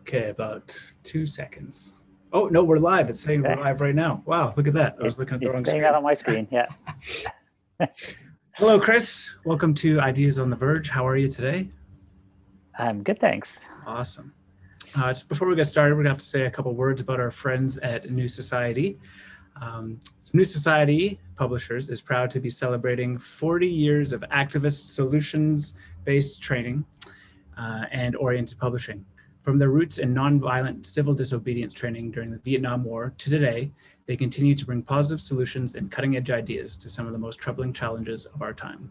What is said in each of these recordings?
Okay, about 2 seconds. Oh, no, we're live. It's saying we're Okay. live right now. Wow, look at that. I was looking at the It's wrong saying that screen. on my screen. Yeah. Hello, Chris. Welcome to Ideas on the Verge. How are you today? I'm good, thanks. Awesome. Just before we get started, we're going to have to say a couple words about our friends at New Society. New Society Publishers is proud to be celebrating 40 years of activist solutions-based training and oriented publishing. From their roots in nonviolent civil disobedience training during the Vietnam War to today, they continue to bring positive solutions and cutting-edge ideas to some of the most troubling challenges of our time.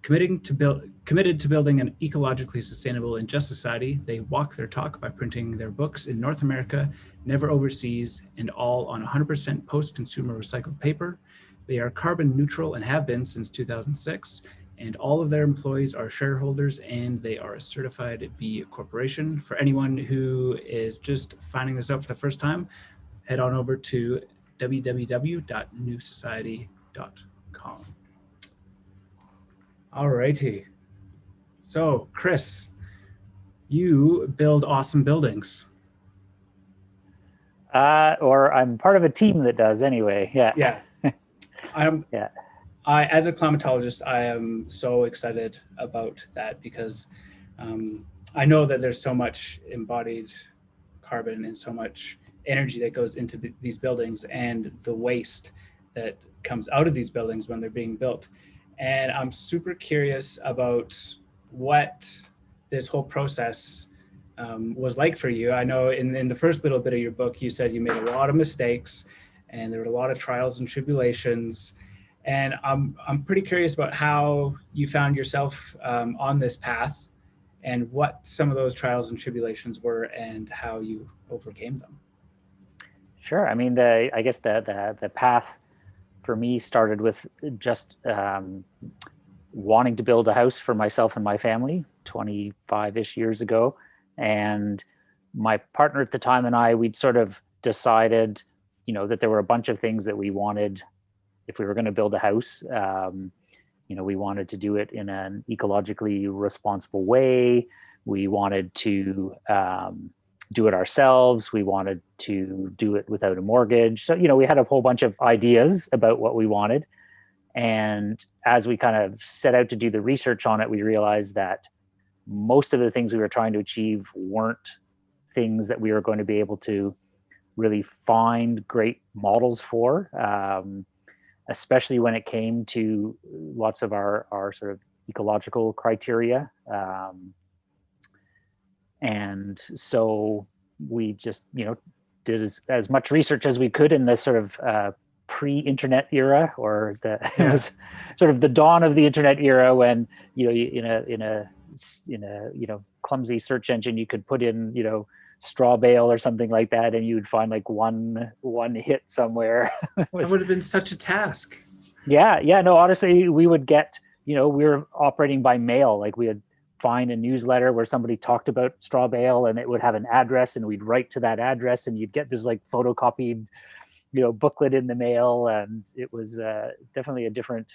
Committed to building an ecologically sustainable and just society, they walk their talk by printing their books in North America, never overseas, and all on 100% post-consumer recycled paper. They are carbon neutral and have been since 2006, and all of their employees are shareholders, and they are a certified B Corporation. For anyone who is just finding this out for the first time, head on over to www.newsociety.com. All righty. So, Chris, you build awesome buildings. Or I'm part of a team that does anyway. Yeah. Yeah. Yeah. As a climatologist, I am so excited about that because I know that there's so much embodied carbon and so much energy that goes into these buildings and the waste that comes out of these buildings when they're being built. And I'm super curious about what this whole process was like for you. I know in the first little bit of your book, you said you made a lot of mistakes and there were a lot of trials and tribulations. And I'm pretty curious about how you found yourself on this path and what some of those trials and tribulations were and how you overcame them. Sure. I mean, I guess the path for me started with just wanting to build a house for myself and my family 25-ish years ago. And my partner at the time and I, we'd sort of decided, that there were a bunch of things that we wanted if we were going to build a house. We wanted to do it in an ecologically responsible way. We wanted to do it ourselves. We wanted to do it without a mortgage. So, we had a whole bunch of ideas about what we wanted. And as we kind of set out to do the research on it, we realized that most of the things we were trying to achieve weren't things that we were going to be able to really find great models for, especially when it came to lots of our sort of ecological criteria. And so we just, did as much research as we could in this sort of pre-internet era, or it was sort of the dawn of the internet era when, in a clumsy search engine, you could put in, straw bale or something like that, and you would find like one hit somewhere. That would have been such a task. Yeah. No, honestly, we would get, we were operating by mail. Like we would find a newsletter where somebody talked about straw bale and it would have an address, and we'd write to that address, and you'd get this like photocopied, booklet in the mail. And it was definitely a different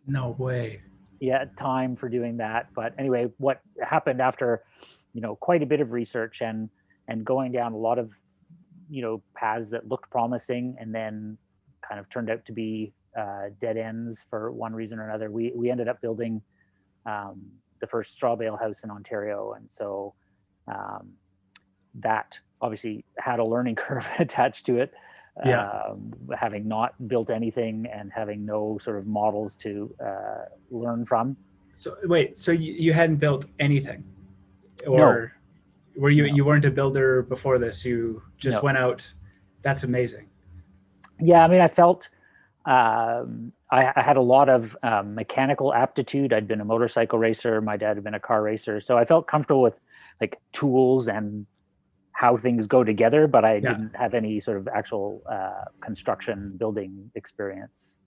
no way. Yeah, time for doing that. But anyway, what happened after, quite a bit of research and going down a lot of, paths that looked promising and then kind of turned out to be dead ends for one reason or another, we ended up building the first straw bale house in Ontario. And so that obviously had a learning curve attached to it. Having not built anything and having no sort of models to learn from. So wait, so you hadn't built anything? Or no. Were you weren't a builder before this? You just went out. That's amazing. Yeah, I mean, I felt I had a lot of mechanical aptitude. I'd been a motorcycle racer. My dad had been a car racer. So I felt comfortable with like tools and how things go together, but I didn't have any sort of actual construction building experience.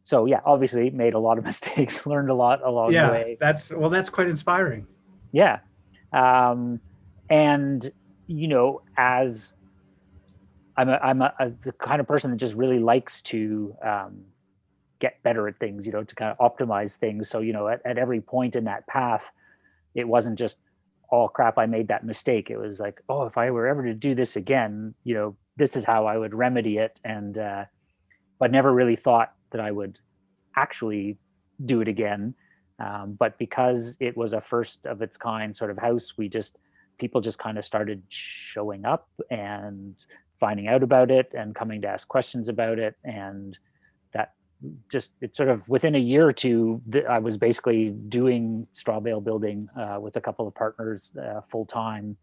So yeah, obviously made a lot of mistakes, learned a lot along the way. That's quite inspiring. Yeah. And, as I'm the kind of person that just really likes to get better at things, to kind of optimize things. So, at every point in that path, it wasn't just, oh crap, I made that mistake. It was like, oh, if I were ever to do this again, this is how I would remedy it. And but never really thought that I would actually do it again. But because it was a first of its kind sort of house, people just kind of started showing up and finding out about it and coming to ask questions about it. And that it's sort of within a year or two, I was basically doing straw bale building with a couple of partners full time,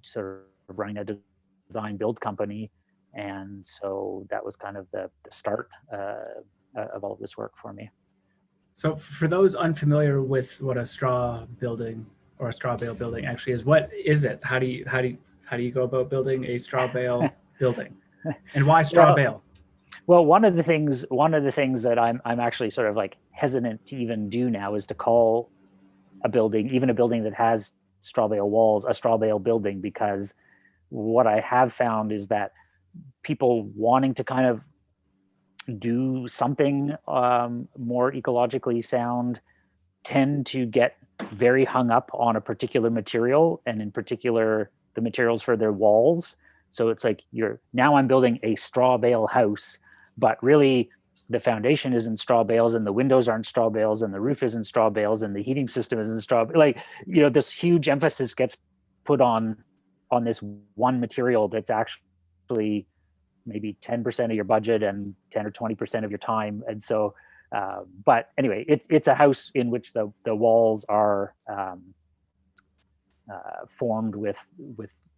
sort of running a design build company. And so that was kind of the start of all of this work for me. So for those unfamiliar with what a straw building or a straw bale building actually is, what is it? How do you go about building a straw bale building, and why straw bale? Well, one of the things that I'm actually sort of like hesitant to even do now is to call a building, even a building that has straw bale walls, a straw bale building, because what I have found is that people wanting to kind of do something more ecologically sound tend to get very hung up on a particular material, and in particular the materials for their walls. So it's like, now I'm building a straw bale house, but really the foundation isn't straw bales, and the windows aren't straw bales, and the roof isn't straw bales, and the heating system isn't straw. Like, this huge emphasis gets put on this one material that's actually maybe 10% of your budget and 10 or 20% of your time. And so, but anyway, it's a house in which the walls are formed with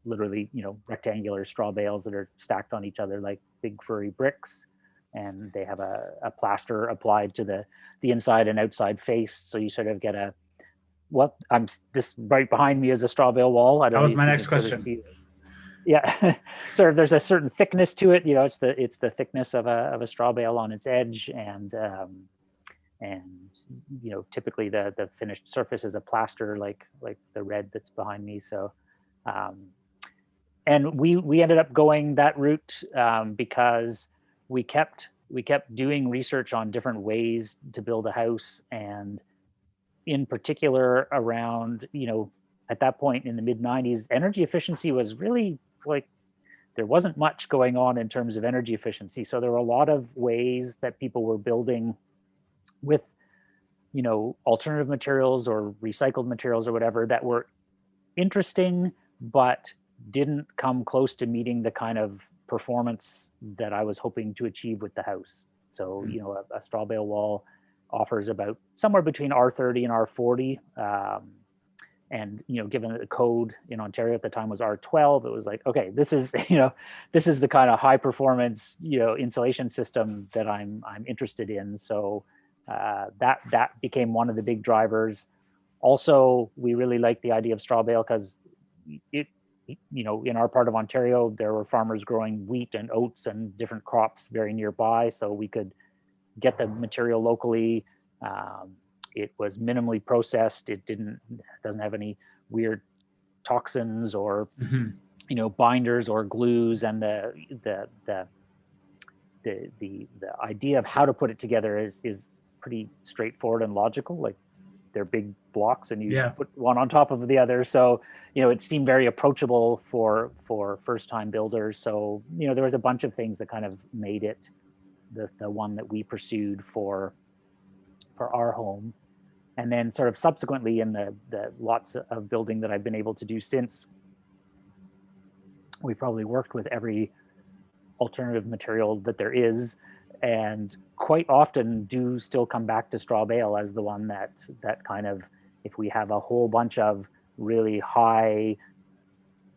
literally, rectangular straw bales that are stacked on each other like big furry bricks. And they have a plaster applied to the inside and outside face. So you sort of get this right behind me is a straw bale wall. That was my next question. Yeah, sort of. There's a certain thickness to it. It's the thickness of a straw bale on its edge, and typically the finished surface is a plaster like the red that's behind me. So, and we ended up going that route because we kept doing research on different ways to build a house, and in particular around at that point in the mid 90s, energy efficiency was really like, there wasn't much going on in terms of energy efficiency. So there were a lot of ways that people were building with, alternative materials or recycled materials or whatever that were interesting, but didn't come close to meeting the kind of performance that I was hoping to achieve with the house. So, a straw bale wall offers about somewhere between R30 and R40. And given that the code in Ontario at the time was R12, it was like, okay, this is the kind of high performance insulation system that I'm interested in. So that became one of the big drivers. Also, we really liked the idea of straw bale because in our part of Ontario, there were farmers growing wheat and oats and different crops very nearby, so we could get the material locally. It was minimally processed. It doesn't have any weird toxins or binders or glues, and the idea of how to put it together is pretty straightforward and logical. Like, they're big blocks and you put one on top of the other. So, it seemed very approachable for first time builders. So, there was a bunch of things that kind of made it the one that we pursued for our home. And then sort of subsequently in the lots of building that I've been able to do since, we've probably worked with every alternative material that there is, and quite often do still come back to straw bale as the one that kind of, if we have a whole bunch of really high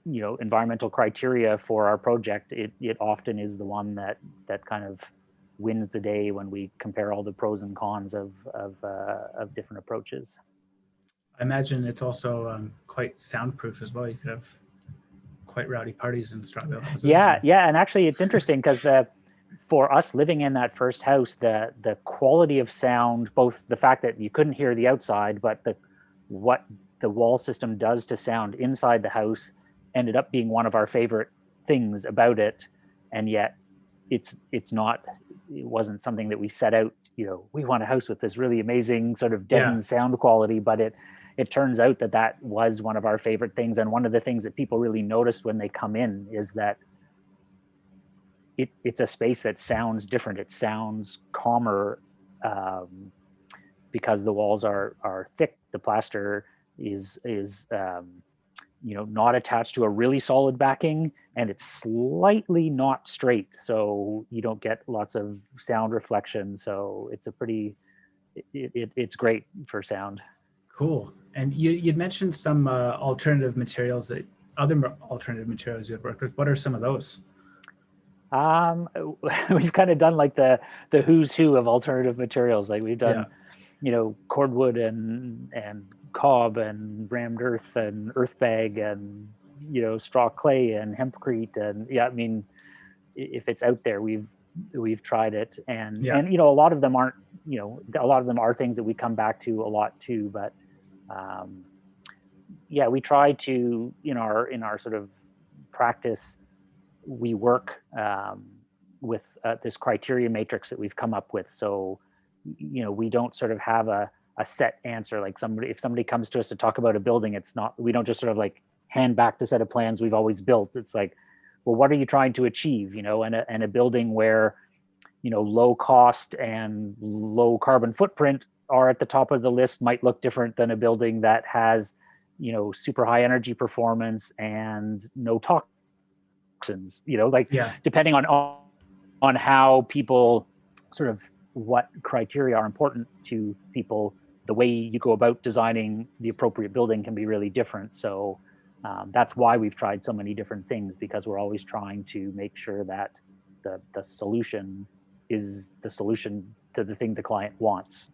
environmental criteria for our project, it often is the one that kind of wins the day when we compare all the pros and cons of different approaches. I imagine it's also quite soundproof as well. You could have quite rowdy parties in straw bale houses. Yeah, and actually it's interesting because for us living in that first house, the quality of sound, both the fact that you couldn't hear the outside, but what the wall system does to sound inside the house ended up being one of our favorite things about it. And yet it wasn't something that we set out, we want a house with this really amazing sort of deadened sound quality, but it turns out that that was one of our favorite things. And one of the things that people really noticed when they come in is that it's a space that sounds different. It sounds calmer, because the walls are thick. The plaster is not attached to a really solid backing, and it's slightly not straight, so you don't get lots of sound reflection. So it's a pretty, it's great for sound. Cool. And you'd mentioned some alternative materials other alternative materials you had worked with. What are some of those? We've kind of done like the who's who of alternative materials. Like we've done, cordwood and cob and rammed earth and earth bag and straw clay and hempcrete, and I mean, if it's out there, we've tried it, and a lot of them aren't, a lot of them are things that we come back to a lot too, but we try to, in our sort of practice, we work with this criteria matrix that we've come up with. So, we don't sort of have a set answer. Like if somebody comes to us to talk about a building, we don't just sort of like hand back the set of plans we've always built. It's like, well, what are you trying to achieve? And a building where, low cost and low carbon footprint are at the top of the list might look different than a building that has, super high energy performance and no toxins, depending on how people sort of, what criteria are important to people, the way you go about designing the appropriate building can be really different. So that's why we've tried so many different things, because we're always trying to make sure that the solution is the solution to the thing the client wants,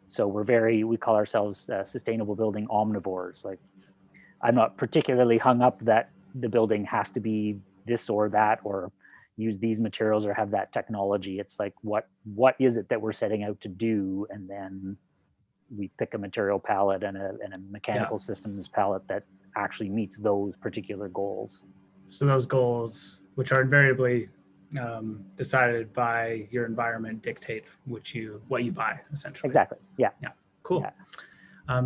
So we call ourselves sustainable building omnivores. Like, I'm not particularly hung up that the building has to be this or that, or use these materials or have that technology. It's like, what is it that we're setting out to do? And then we pick a material palette and a mechanical systems palette that actually meets those particular goals. So those goals, which are invariably decided by your environment, dictate what you buy, essentially. Exactly. Yeah. Cool. Yeah.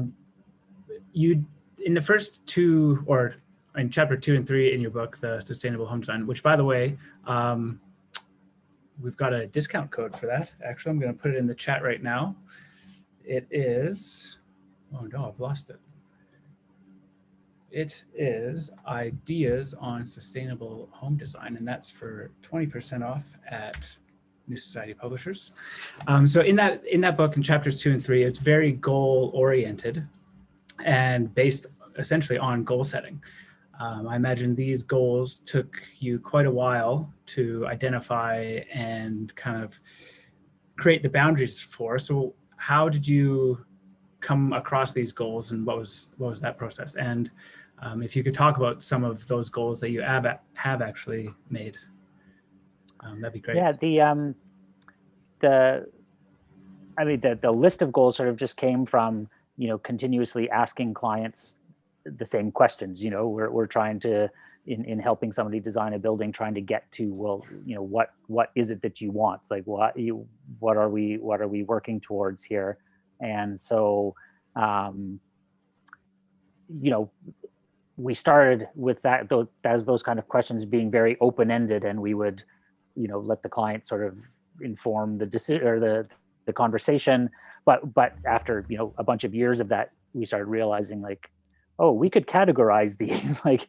You, in the first two, or in chapter 2 and 3 in your book, The Sustainable Home Design, which, by the way, we've got a discount code for that. Actually, I'm going to put it in the chat right now. It is, oh no, I've lost it. It is Ideas on Sustainable Home Design, and that's for 20% off at New Society Publishers. So in that book, in chapters 2 and 3, it's very goal oriented and based essentially on goal setting. I imagine these goals took you quite a while to identify and kind of create the boundaries for. So how did you come across these goals, and what was that process? And if you could talk about some of those goals that you have actually made, that'd be great. Yeah, the list of goals sort of just came from, continuously asking clients the same questions. We're trying to, in helping somebody design a building, trying to get to, well, what is it that you want? Like, what are we working towards here? And so, we started with those kind of questions being very open-ended, and we would, let the client sort of inform the decision or the conversation. But after, a bunch of years of that, we started realizing, like, oh, we could categorize these. Like,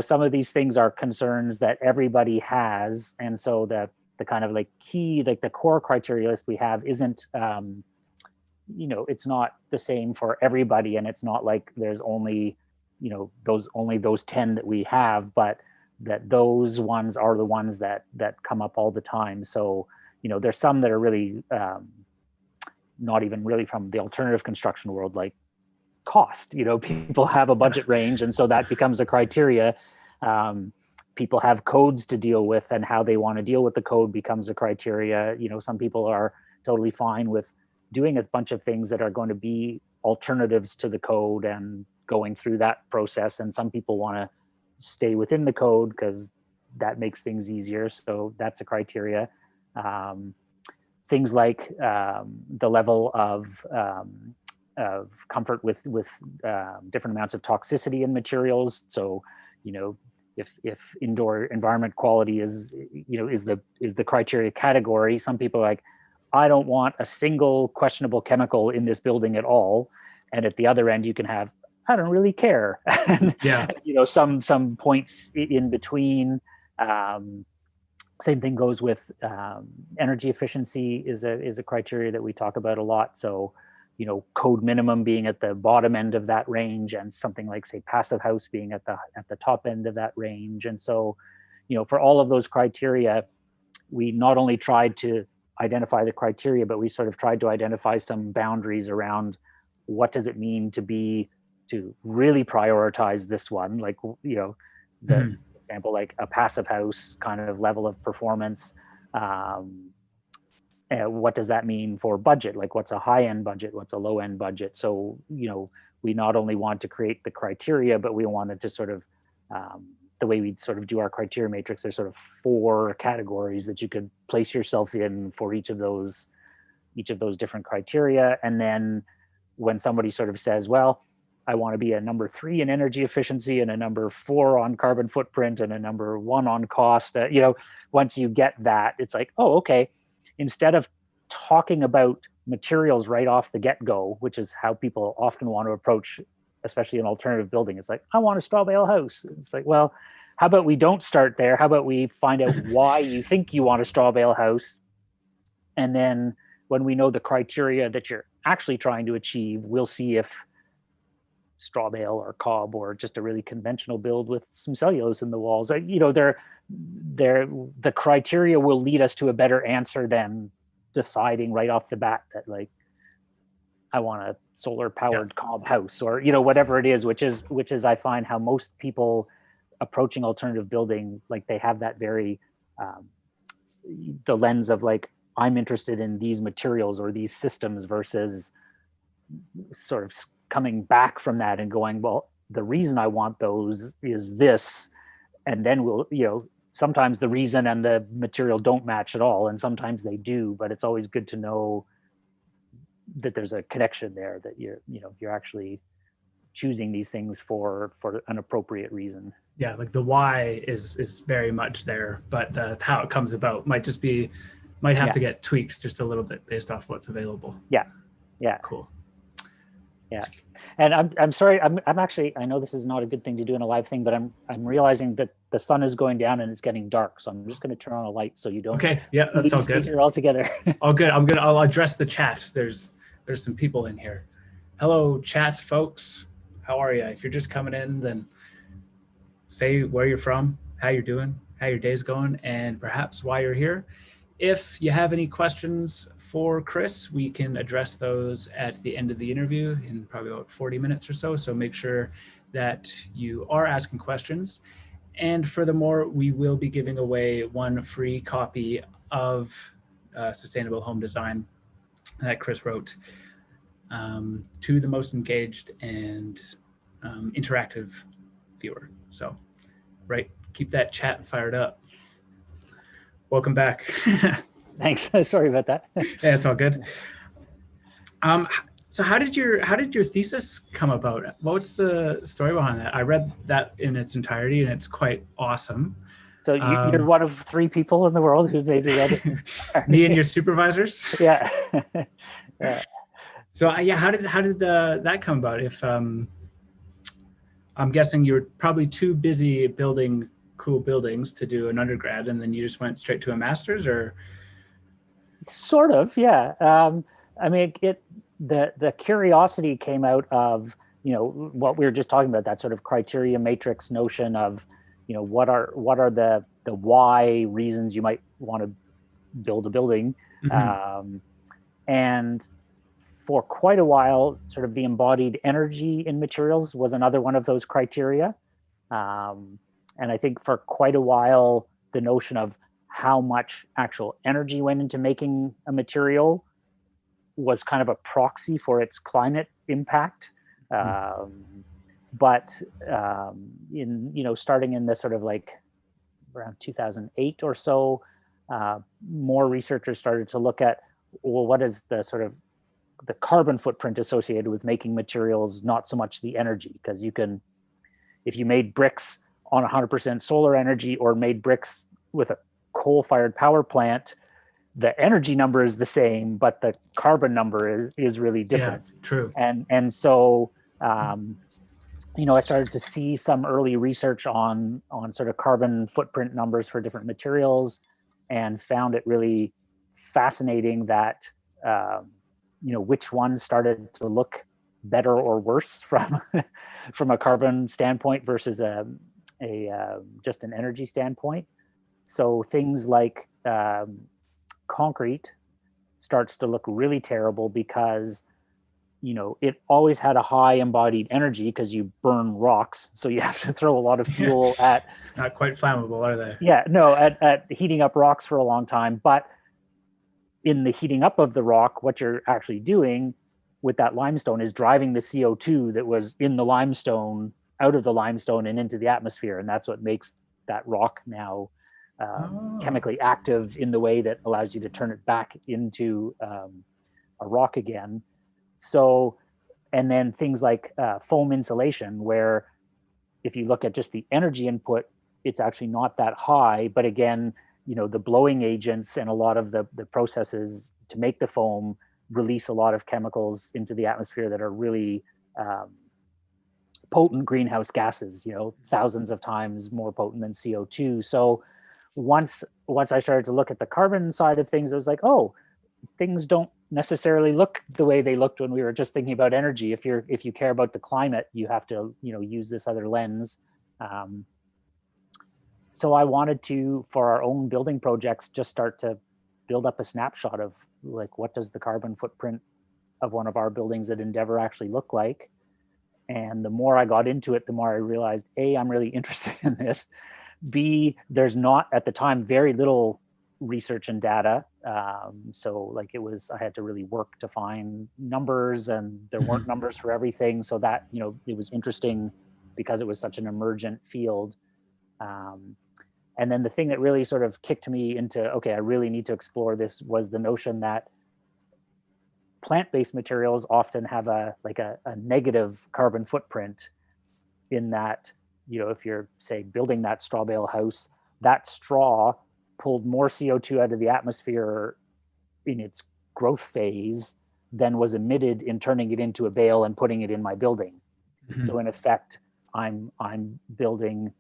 some of these things are concerns that everybody has. And so the kind of like key, like the core criteria list we have isn't, it's not the same for everybody. And it's not like there's only, those 10 that we have, but that those ones are the ones that come up all the time. So, there's some that are really not even really from the alternative construction world, like cost. People have a budget range, and so that becomes a criteria. People have codes to deal with, and how they want to deal with the code becomes a criteria. Some people are totally fine with doing a bunch of things that are going to be alternatives to the code and going through that process, and some people want to stay within the code because that makes things easier. So that's a criteria. Things like the level of comfort with different amounts of toxicity in materials. So, if indoor environment quality is the criteria category, some people are like, I don't want a single questionable chemical in this building at all. And at the other end, you can have, I don't really care. Yeah. Some points in between. Same thing goes with energy efficiency is a criteria that we talk about a lot. So, code minimum being at the bottom end of that range, and something like, say, passive house being at the top end of that range. And so, for all of those criteria, we not only tried to identify the criteria, but we sort of tried to identify some boundaries around what does it mean to really prioritize this one, like, the example, like a passive house kind of level of performance. What does that mean for budget? Like, what's a high end budget? What's a low end budget? So, we not only want to create the criteria, but we wanted to sort of, the way we sort of do our criteria matrix, there's sort of 4 categories that you could place yourself in for each of those different criteria. And then when somebody sort of says, well, I want to be a number 3 in energy efficiency and a number 4 on carbon footprint and a number 1 on cost, once you get that, it's like, oh, okay. Instead of talking about materials right off the get-go, which is how people often want to approach, especially an alternative building, it's like, I want a straw bale house. It's like, well, how about we don't start there? How about we find out why you think you want a straw bale house? And then when we know the criteria that you're actually trying to achieve, we'll see if straw bale or cob or just a really conventional build with some cellulose in the walls, the criteria will lead us to a better answer than deciding right off the bat that, like, I want a solar powered cob house, or whatever it is, which is I find how most people approaching alternative building, like, they have that very the lens of, like, I'm interested in these materials or these systems, versus sort of coming back from that and going, well, the reason I want those is this. And then sometimes the reason and the material don't match at all, and sometimes they do, but it's always good to know that there's a connection there, that you're actually choosing these things for an appropriate reason. Yeah, like the why is very much there, but how it comes about might have to get tweaked just a little bit based off what's available. Yeah. Cool. Yeah. And I'm sorry, I'm actually, I know this is not a good thing to do in a live thing, but I'm realizing that the sun is going down and it's getting dark. So I'm just going to turn on a light so you don't. Okay. Yeah, that's all good. All together. All good. I'll address the chat. There's some people in here. Hello, chat folks. How are you? If you're just coming in, then say where you're from, how you're doing, how your day's going, and perhaps why you're here. If you have any questions for Chris, we can address those at the end of the interview in probably about 40 minutes or so. So make sure that you are asking questions. And furthermore, we will be giving away 1 free copy of Sustainable Home Design that Chris wrote to the most engaged and interactive viewer. So, right, keep that chat fired up. Welcome back. Thanks. Sorry about that. Yeah, it's all good. So how did your thesis come about? What's the story behind that? I read that in its entirety, and it's quite awesome. So you're one of 3 people in the world who maybe read it. Me and your supervisors. Yeah. Yeah. So how did that come about? If I'm guessing you're probably too busy building cool buildings to do an undergrad, and then you just went straight to a master's, or? Sort of, yeah. I mean, the curiosity came out of what we were just talking about, that sort of criteria matrix notion of what are the why reasons you might want to build a building, and for quite a while, sort of the embodied energy in materials was another one of those criteria. And I think for quite a while, the notion of how much actual energy went into making a material was kind of a proxy for its climate impact. But starting in the sort of like around 2008 or so, more researchers started to look at, well, what is the sort of the carbon footprint associated with making materials, not so much the energy, because you can, if you made bricks on 100% solar energy or made bricks with a coal-fired power plant, the energy number is the same, but the carbon number is really different. Yeah, true. And so, you know, I started to see some early research on sort of carbon footprint numbers for different materials, and found it really fascinating that, you know, which ones started to look better or worse from from a carbon standpoint versus just an energy standpoint. So things like concrete starts to look really terrible because, you know, it always had a high embodied energy because you burn rocks, so you have to throw a lot of fuel at Not quite flammable, are they? yeah, no, at heating up rocks for a long time. But in the heating up of the rock, what you're actually doing with that limestone is driving the CO2 that was in the limestone out of the limestone and into the atmosphere, and that's what makes that rock now chemically active in the way that allows you to turn it back into a rock again. So, and then things like foam insulation, where if you look at just the energy input, it's actually not that high. But again, you know, the blowing agents and a lot of the processes to make the foam release a lot of chemicals into the atmosphere that are really potent greenhouse gases, you know, thousands of times more potent than CO2. So once I started to look at the carbon side of things, it was like, oh, things don't necessarily look the way they looked when we were just thinking about energy. If you care about the climate, you have to, you know, use this other lens. So I wanted to, for our own building projects, just start to build up a snapshot of like, what does the carbon footprint of one of our buildings at Endeavour actually look like? And the more I got into it, the more I realized, A, I'm really interested in this. B, there's not, at the time, very little research and data. So like I had to really work to find numbers, and there weren't numbers for everything. So that, you know, it was interesting because it was such an emergent field. And then the thing that really sort of kicked me into, okay, I really need to explore this, was the notion that plant-based materials often have a negative carbon footprint, in that, you know, if you're, say, building that straw bale house, that straw pulled more CO2 out of the atmosphere in its growth phase than was emitted in turning it into a bale and putting it in my building. So in effect, I'm building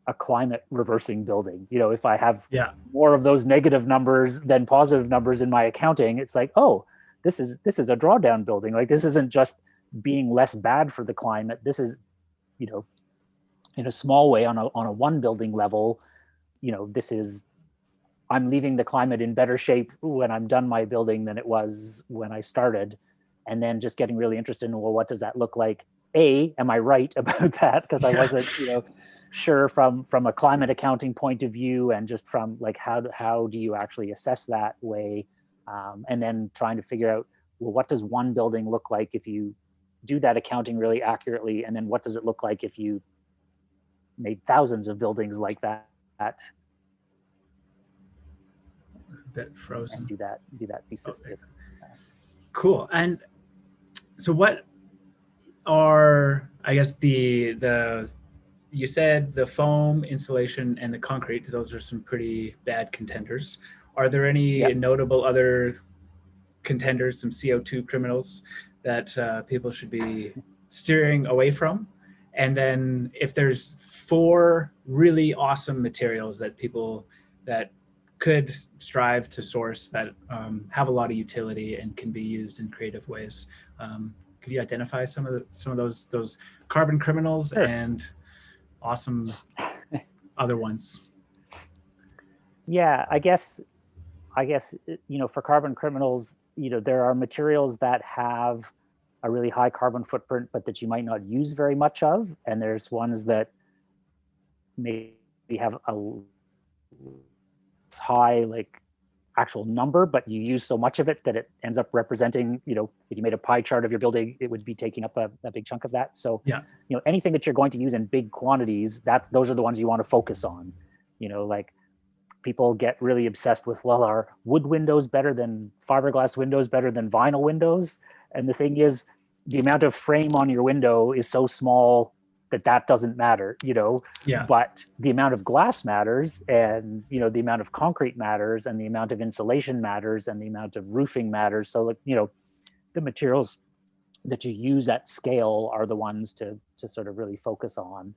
a climate reversing building. You know, if I have more of those negative numbers than positive numbers in my accounting, it's like, oh, this is a drawdown building. Like, this isn't just being less bad for the climate. This is, you know, in a small way, on a one building level, you know, this is, I'm leaving the climate in better shape when I'm done my building than it was when I started. And then just getting really interested in, well, what does that look like? A, am I right about that? Because I wasn't, you know, sure from a climate accounting point of view, and just from like, how do you actually assess that way? And then trying to figure out, well, what does one building look like if you do that accounting really accurately? And then what does it look like if you made thousands of buildings like that? A bit frozen. And do that thesis. Okay. Cool. And so what are, I guess, the you said the foam, insulation, and the concrete, those are some pretty bad contenders. Are there any notable other contenders, some CO2 criminals that people should be steering away from? And then if there's 4 really awesome materials that people that could strive to source that have a lot of utility and can be used in creative ways, could you identify some of those carbon criminals and awesome other ones? Yeah, I guess, you know, for carbon criminals, you know, there are materials that have a really high carbon footprint, but that you might not use very much of. And there's ones that maybe have a high, like, actual number, but you use so much of it that it ends up representing, you know, if you made a pie chart of your building, it would be taking up a big chunk of that. So, you know, anything that you're going to use in big quantities, those are the ones you want to focus on. You know, like people get really obsessed with, well, are wood windows better than fiberglass windows, better than vinyl windows? And the thing is, the amount of frame on your window is so small that doesn't matter, Yeah. but the amount of glass matters, and, the amount of concrete matters, and the amount of insulation matters, and the amount of roofing matters. So, like, the materials that you use at scale are the ones to sort of really focus on.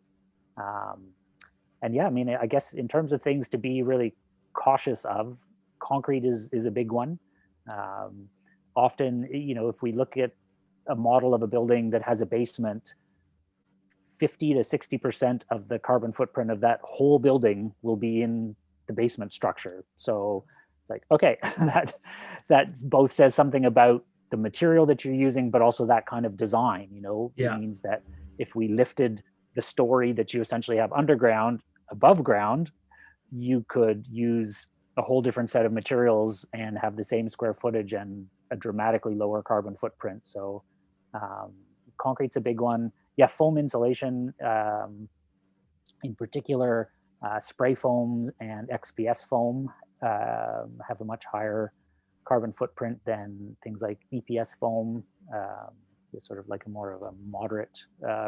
And yeah, I mean, I guess in terms of things to be really cautious of, concrete is a big one. Often, if we look at a model of a building that has a basement, 50 to 60% of the carbon footprint of that whole building will be in the basement structure. So it's like, okay, that both says something about the material that you're using, but also that kind of design. It means that if we lifted the story that you essentially have underground above ground, you could use a whole different set of materials and have the same square footage and a dramatically lower carbon footprint. So concrete's a big one. Yeah, foam insulation, in particular, spray foam and XPS foam have a much higher carbon footprint than things like EPS foam. Is sort of like a more of a moderate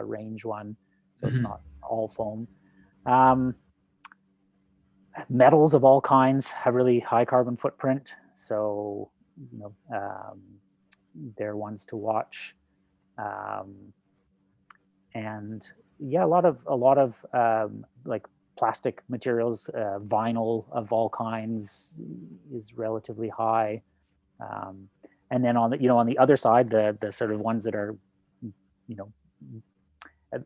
range one, so it's not all foam. Metals of all kinds have really high carbon footprint, so they're ones to watch. And yeah, a lot of like plastic materials, vinyl of all kinds is relatively high. And then on the other side, the sort of ones that are,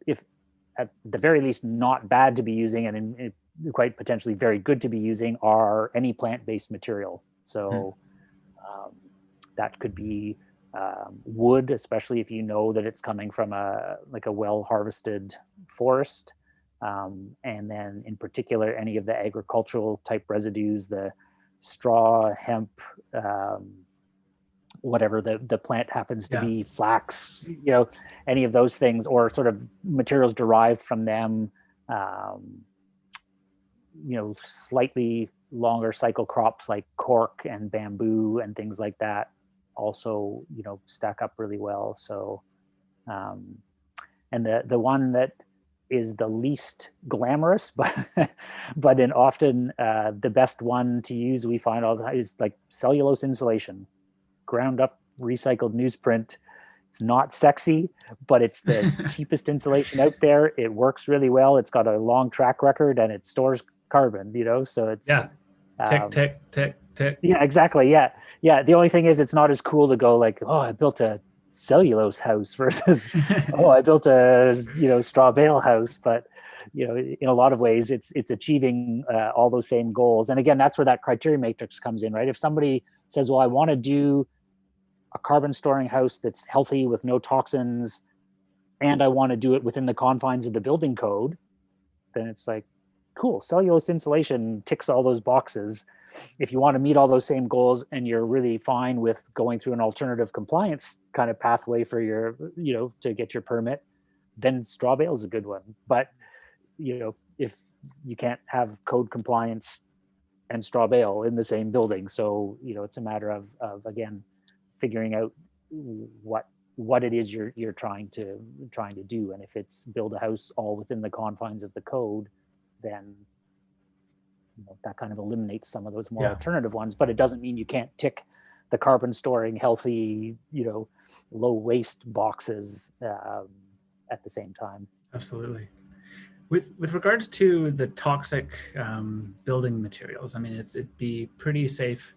if at the very least not bad to be using, and quite potentially very good to be using, are any plant-based material. So that could be wood, especially if you know that it's coming from a well-harvested forest. And then in particular, any of the agricultural type residues, the straw, hemp, whatever the plant happens to be, flax, any of those things, or sort of materials derived from them, slightly longer cycle crops like cork and bamboo and things like that also, stack up really well. So, and the one that is the least glamorous, but in often the best one to use, we find all the time, is like cellulose insulation, ground up recycled newsprint. It's not sexy, but it's the cheapest insulation out there. It works really well. It's got a long track record, and it stores carbon, so it's tick. Yeah, exactly. Yeah. The only thing is, it's not as cool to go like, oh, I built a cellulose house versus oh, I built a straw bale house. But in a lot of ways, it's achieving all those same goals. And again, that's where that criteria matrix comes in, right? If somebody says, well, I want to do a carbon storing house that's healthy with no toxins, and I want to do it within the confines of the building code, then it's like, cool, cellulose insulation ticks all those boxes. If you want to meet all those same goals and you're really fine with going through an alternative compliance kind of pathway for your, to get your permit, then straw bale is a good one. But, if you can't have code compliance and straw bale in the same building, so, it's a matter of again, figuring out what it is you're trying to do. And if it's build a house all within the confines of the code, then that kind of eliminates some of those more alternative ones. But it doesn't mean you can't tick the carbon storing, healthy, low waste boxes at the same time. Absolutely. With regards to the toxic building materials, I mean, it'd be pretty safe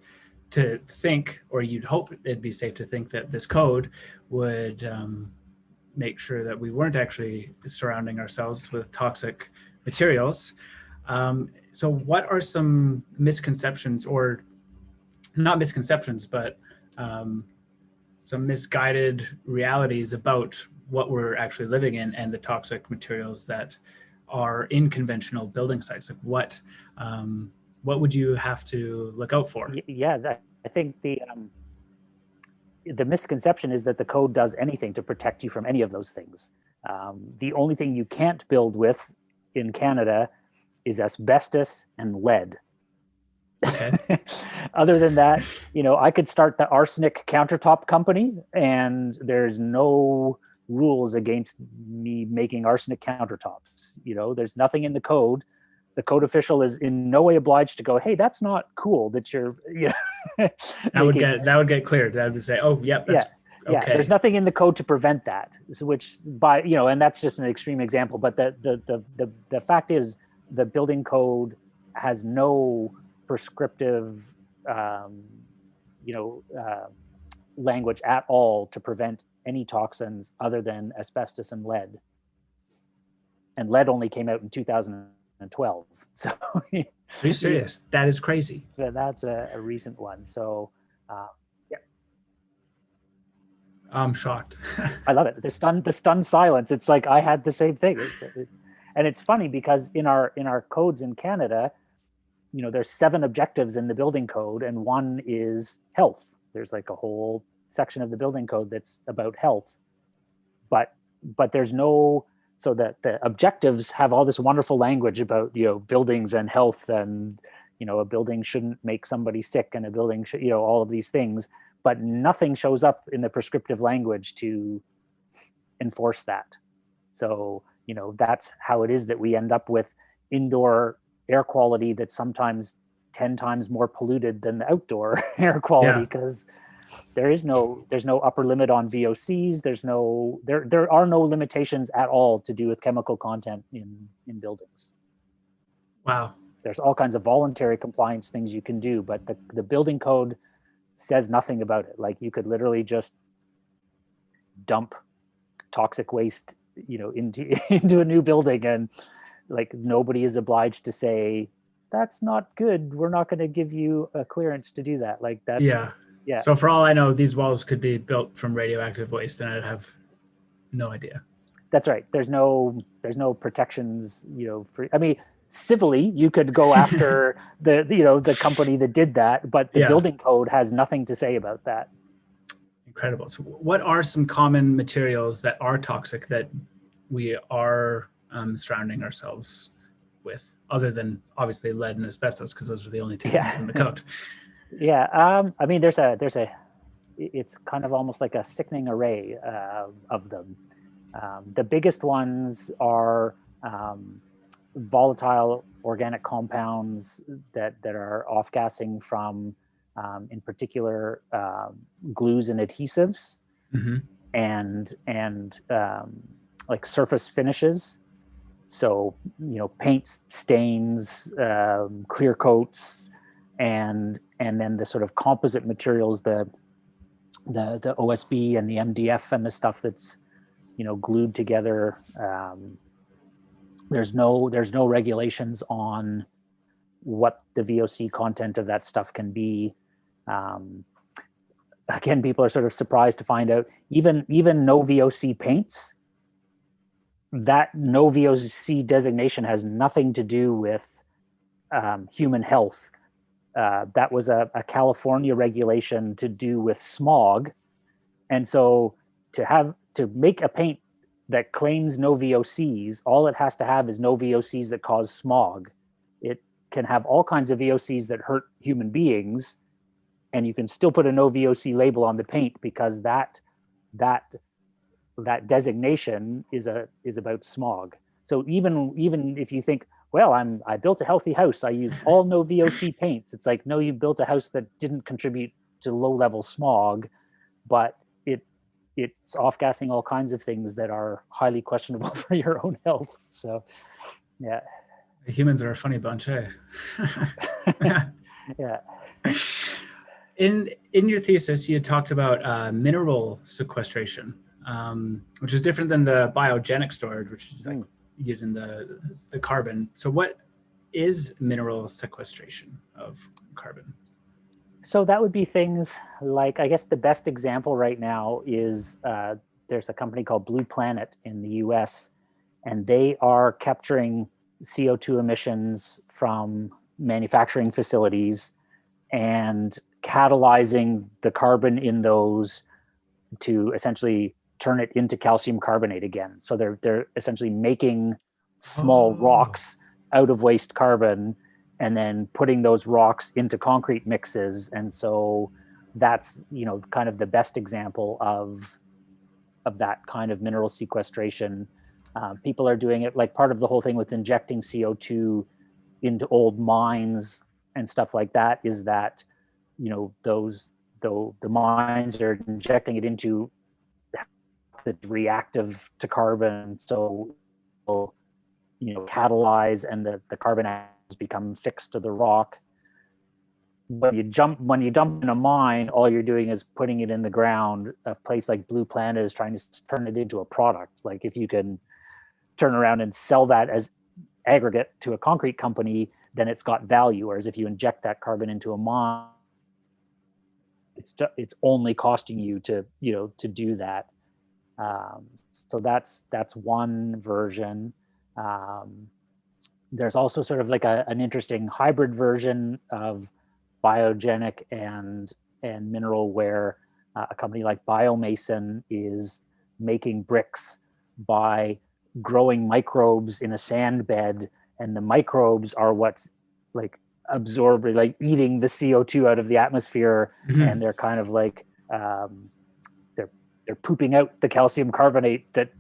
to think, or you'd hope it'd be safe to think, that this code would make sure that we weren't actually surrounding ourselves with toxic materials. So what are some misconceptions, or not misconceptions, but some misguided realities about what we're actually living in and the toxic materials that are in conventional building sites? Like what would you have to look out for? Yeah, I think the misconception is that the code does anything to protect you from any of those things. The only thing you can't build with in Canada is asbestos and lead. Okay. Other than that, I could start the arsenic countertop company, and there's no rules against me making arsenic countertops. There's nothing in the code. The code official is in no way obliged to go, hey, that's not cool that you're that would get cleared. That would say, oh, yep, that's okay. There's nothing in the code to prevent that, which and that's just an extreme example, but the fact is the building code has no prescriptive language at all to prevent any toxins other than asbestos and lead. And lead only came out in 2012. So are you serious? That is crazy. That's a recent one. So I'm shocked. I love it. The stunned silence. It's like I had the same thing. And it's funny because in our codes in Canada, there's 7 objectives in the building code, and one is health. There's like a whole section of the building code that's about health, but there's no. So that the objectives have all this wonderful language about buildings and health, and a building shouldn't make somebody sick, and a building should all of these things, but nothing shows up in the prescriptive language to enforce that. So that's how it is that we end up with indoor air quality that's sometimes 10 times more polluted than the outdoor air quality, because there's no upper limit on VOCs. There are no limitations at all to do with chemical content in buildings. Wow. There's all kinds of voluntary compliance things you can do, but the building code says nothing about it. Like you could literally just dump toxic waste, into a new building, and like nobody is obliged to say that's not good. We're not going to give you a clearance to do that. Like that. Yeah. Yeah. So for all I know, these walls could be built from radioactive waste, and I'd have no idea. That's right. There's no protections, civilly you could go after the company that did that, but the building code has nothing to say about that. Incredible. So what are some common materials that are toxic that we are surrounding ourselves with, other than obviously lead and asbestos, because those are the only 2 things in the code? Yeah. It's kind of almost like a sickening array of them. The biggest ones are volatile organic compounds that are off-gassing from, in particular, glues and adhesives, and like surface finishes. So, paints, stains, clear coats, and then the sort of composite materials, the OSB and the MDF and the stuff that's glued together. There's no regulations on what the VOC content of that stuff can be. Again, people are sort of surprised to find out even no VOC paints, that no VOC designation has nothing to do with human health. That was a California regulation to do with smog. And so to make a paint that claims no VOCs, all it has to have is no VOCs that cause smog. It can have all kinds of VOCs that hurt human beings, and you can still put a no VOC label on the paint because that designation is about smog. So even if you think, well, I built a healthy house, I used all no VOC paints, it's like, no, you built a house that didn't contribute to low-level smog, but it's off-gassing all kinds of things that are highly questionable for your own health. So, yeah. Humans are a funny bunch, eh? Yeah. In your thesis, you talked about mineral sequestration, which is different than the biogenic storage, which is like using the carbon. So what is mineral sequestration of carbon? So that would be things like, I guess the best example right now is there's a company called Blue Planet in the US, and they are capturing CO2 emissions from manufacturing facilities and catalyzing the carbon in those to essentially turn it into calcium carbonate again. So they're essentially making small rocks out of waste carbon and then putting those rocks into concrete mixes. And so that's, you know, kind of the best example of that kind of mineral sequestration. People are doing it, like part of the whole thing with injecting CO2 into old mines and stuff like that is that, you know, the mines are injecting it into the reactive to carbon, so will, you know, catalyze, and the carbon atoms become fixed to the rock. When you dump in a mine, all you're doing is putting it in the ground. A place like Blue Planet is trying to turn it into a product. Like if you can turn around and sell that as aggregate to a concrete company, then it's got value. Whereas if you inject that carbon into a mine, it's only costing you to, you know, to do that. So that's one version. There's also sort of like an interesting hybrid version of biogenic and mineral, where a company like Biomason is making bricks by growing microbes in a sand bed, and the microbes are what's like absorbing, like eating the CO2 out of the atmosphere, and they're kind of like they're pooping out the calcium carbonate that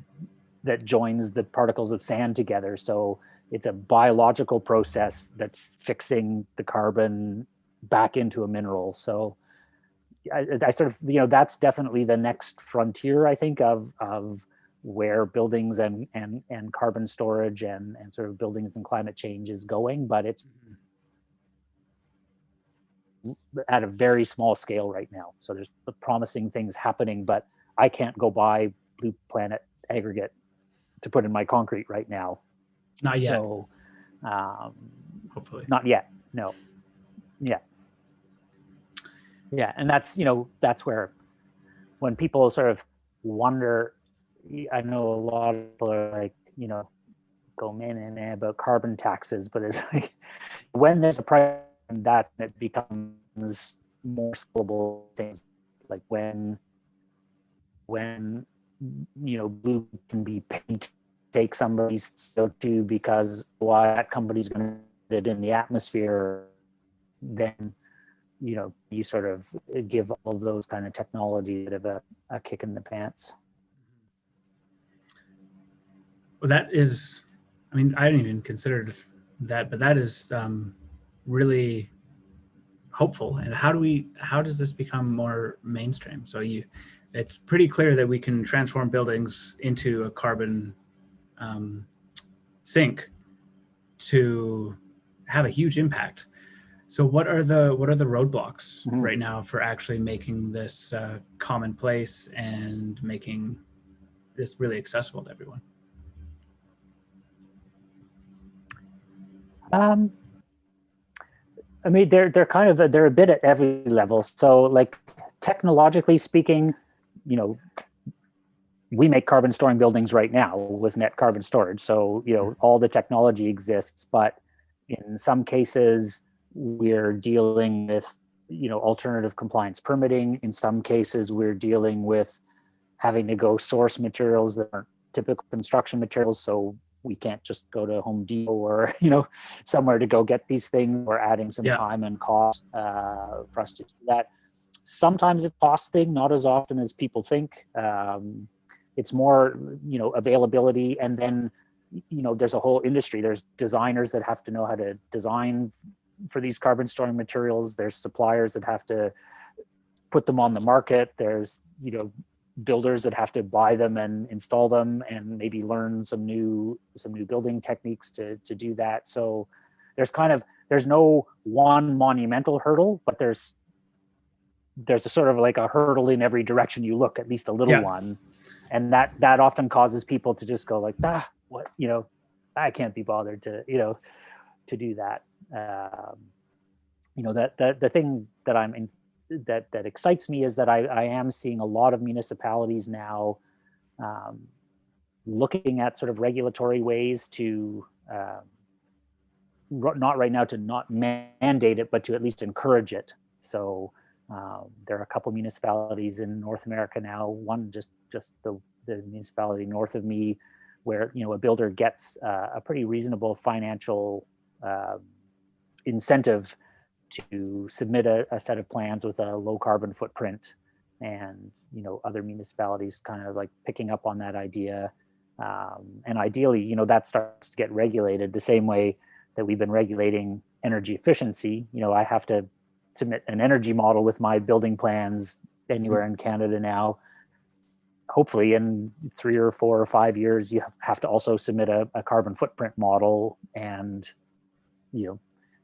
joins the particles of sand together. So it's a biological process that's fixing the carbon back into a mineral. So I sort of, you know, that's definitely the next frontier, I think, of where buildings and carbon storage and sort of buildings and climate change is going. But it's at a very small scale right now. So there's the promising things happening, but I can't go buy Blue Planet aggregate to put in my concrete right now. Not yet. So hopefully not yet. No. Yeah. Yeah. And that's, you know, that's where when people sort of wonder, I know a lot of people are like, you know, go man about carbon taxes, but it's like when there's a price on that, it becomes more scalable things, like when you know, Blue can be paid to take somebody's CO2 because why that company's going to put it in the atmosphere, then, you know, you sort of give all of those kind of technology a bit of a kick in the pants. Well, that is, I mean, I hadn't even considered that, but that is really hopeful. And how does this become more mainstream? So it's pretty clear that we can transform buildings into a carbon sink to have a huge impact. So what are the roadblocks right now for actually making this commonplace and making this really accessible to everyone? I mean, they're kind of they're a bit at every level. So, like technologically speaking, you know, we make carbon storing buildings right now with net carbon storage. So, you know, all the technology exists, but in some cases we're dealing with, you know, alternative compliance permitting. In some cases we're dealing with having to go source materials that aren't typical construction materials. So we can't just go to Home Depot or, you know, somewhere to go get these things. We're adding some time and cost for us to do that. Sometimes it's a cost thing, not as often as people think. It's more, you know, availability. And then, you know, there's a whole industry. There's designers that have to know how to design for these carbon storing materials. There's suppliers that have to put them on the market. There's, you know, builders that have to buy them and install them and maybe learn some new building techniques to do that. So there's no one monumental hurdle, but there's a sort of like a hurdle in every direction you look, at least a little one. And that often causes people to just go like, what, you know, I can't be bothered to, you know, to do that. You know, that the thing that I'm in, that excites me is that I am seeing a lot of municipalities now looking at sort of regulatory ways to not right now to not mandate it, but to at least encourage it. So there are a couple municipalities in North America now, one just the municipality north of me, where, you know, a builder gets a pretty reasonable financial incentive to submit a set of plans with a low carbon footprint, and other municipalities kind of like picking up on that idea, and ideally that starts to get regulated the same way that we've been regulating energy efficiency. I have to submit an energy model with my building plans anywhere in Canada now. Hopefully in 3 or 4 or 5 years, you have to also submit a carbon footprint model. And,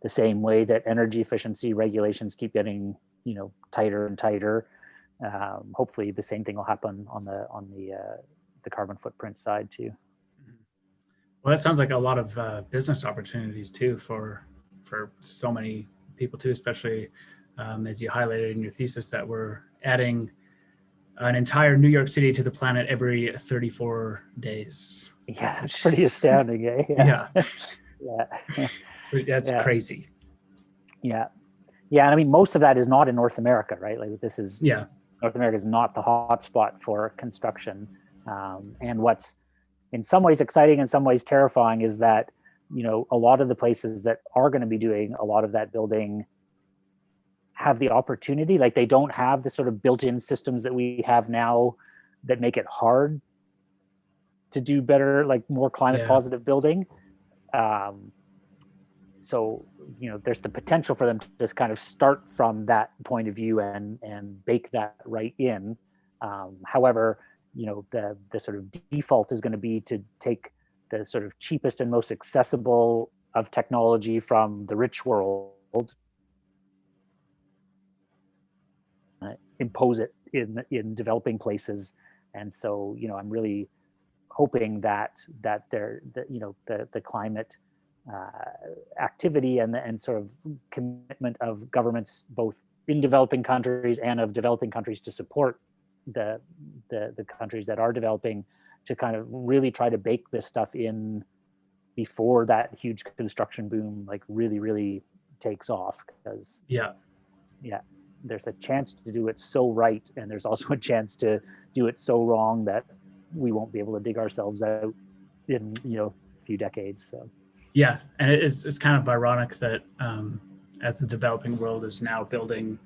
the same way that energy efficiency regulations keep getting, tighter and tighter, hopefully the same thing will happen on the carbon footprint side too. Well, that sounds like a lot of business opportunities too for so many people too, especially as you highlighted in your thesis that we're adding an entire New York City to the planet every 34 days. Yeah, it's pretty astounding, eh? Yeah. Yeah. That's crazy. Yeah. Yeah, and I mean, most of that is not in North America, right? Like this is, North America is not the hot spot for construction. And what's in some ways exciting, in some ways terrifying, is that, a lot of the places that are going to be doing a lot of that building have the opportunity, like they don't have the sort of built-in systems that we have now that make it hard to do better, like more climate positive building. So, there's the potential for them to just kind of start from that point of view and bake that right in. However, the sort of default is going to be to take the sort of cheapest and most accessible of technology from the rich world, impose it in developing places. And so, I'm really hoping that the climate activity and sort of commitment of governments, both in developing countries and of developing countries, to support the countries that are developing, to kind of really try to bake this stuff in before that huge construction boom like really takes off. Because there's a chance to do it so right, and there's also a chance to do it so wrong that we won't be able to dig ourselves out in a few decades. So yeah, and it's kind of ironic that as the developing world is now building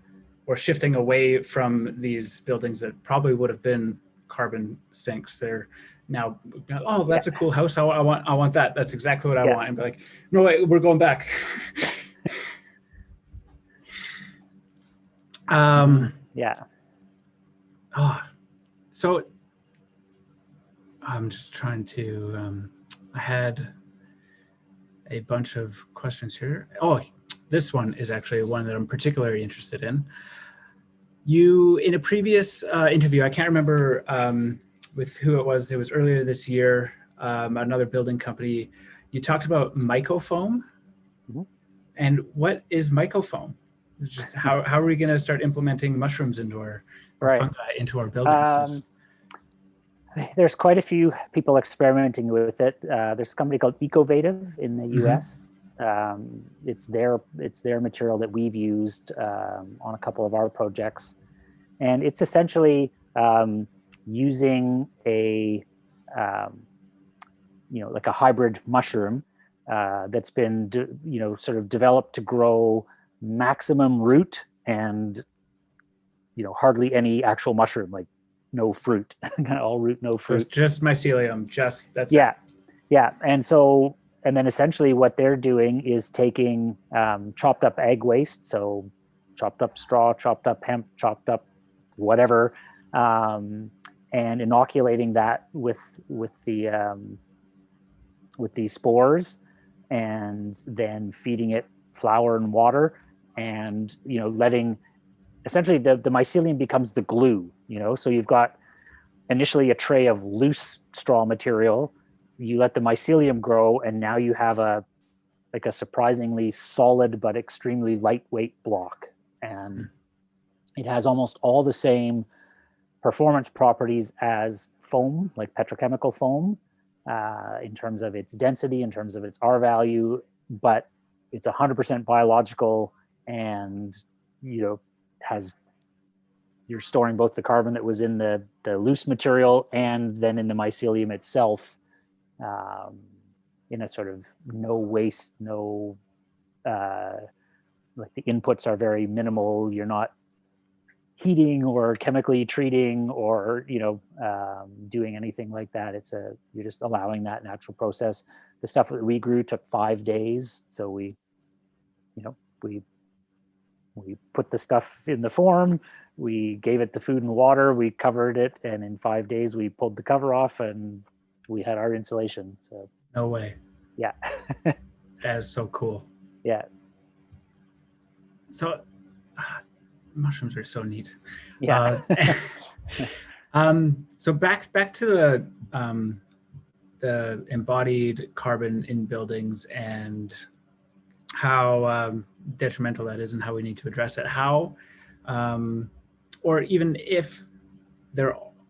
or shifting away from these buildings that probably would have been carbon sinks, they're now, oh, that's a cool house, I want that, that's exactly what I want, and be like, no wait, we're going back. So I'm just trying to I had a bunch of questions here. Oh, this one is actually one that I'm particularly interested in. You, in a previous interview, I can't remember with who it was earlier this year, another building company, you talked about mycofoam. And what is mycofoam? It's just how are we going to start implementing mushrooms into our fungi into our buildings? There's quite a few people experimenting with it. There's a company called Ecovative in the US. It's their material that we've used on a couple of our projects, and it's essentially using a like a hybrid mushroom that's been sort of developed to grow maximum root and hardly any actual mushroom, like no fruit, kind of all root, no fruit. So it's just mycelium, that's it. And then essentially what they're doing is taking chopped up egg waste, so chopped up straw, chopped up hemp, chopped up whatever, and inoculating that with these spores, and then feeding it flour and water, and letting essentially the mycelium becomes the glue. So you've got initially a tray of loose straw material, you let the mycelium grow, and now you have a surprisingly solid but extremely lightweight block, and it has almost all the same performance properties as foam, like petrochemical foam, in terms of its density, in terms of its R value, but it's 100% biological, and you're storing both the carbon that was in the loose material and then in the mycelium itself, in a sort of no waste, no like the inputs are very minimal. You're not heating or chemically treating or doing anything like that. You're just allowing that natural process. The stuff that we grew took 5 days, so we put the stuff in the form, we gave it the food and water, we covered it, and in 5 days we pulled the cover off and we had our insulation. So No way. yeah. That is so cool. Yeah. So mushrooms are so neat. Yeah. So back to the embodied carbon in buildings and how detrimental that is and how we need to address it. How, or even if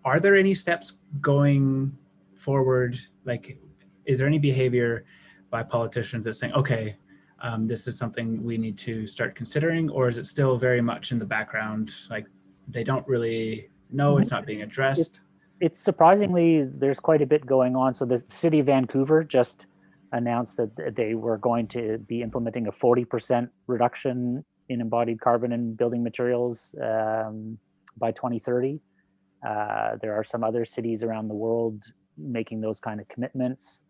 are there any steps going forward? Like, is there any behavior by politicians that's saying, okay, this is something we need to start considering, or is it still very much in the background? Like they don't really know, it's not being addressed? It's surprisingly, there's quite a bit going on. So the city of Vancouver just announced that they were going to be implementing a 40% reduction in embodied carbon in building materials by 2030. There are some other cities around the world making those kind of commitments.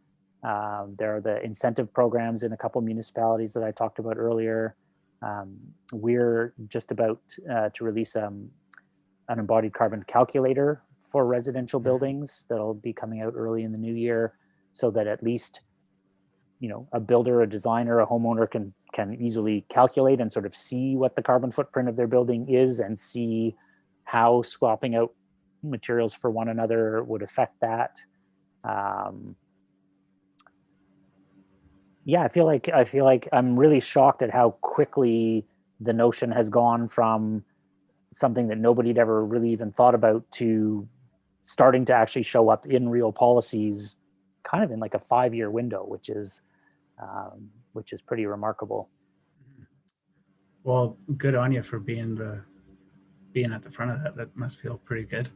There are the incentive programs in a couple municipalities that I talked about earlier. We're just about to release an embodied carbon calculator for residential buildings that'll be coming out early in the new year, so that at least a builder, a designer, a homeowner can easily calculate and sort of see what the carbon footprint of their building is and see how swapping out materials for one another would affect that. I feel like I'm really shocked at how quickly the notion has gone from something that nobody had ever really even thought about to starting to actually show up in real policies kind of in like a 5-year window, which is pretty remarkable. Well, good on you for being at the front of that. That must feel pretty good.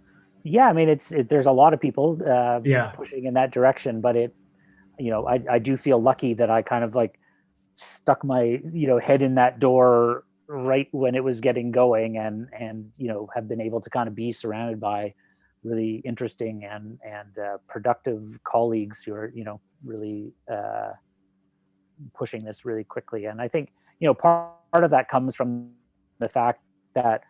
Yeah, I mean, there's a lot of people yeah. pushing in that direction, but I do feel lucky that I kind of like stuck my head in that door right when it was getting going, and have been able to kind of be surrounded by really interesting and productive colleagues who are really pushing this really quickly. And I think part of that comes from the fact that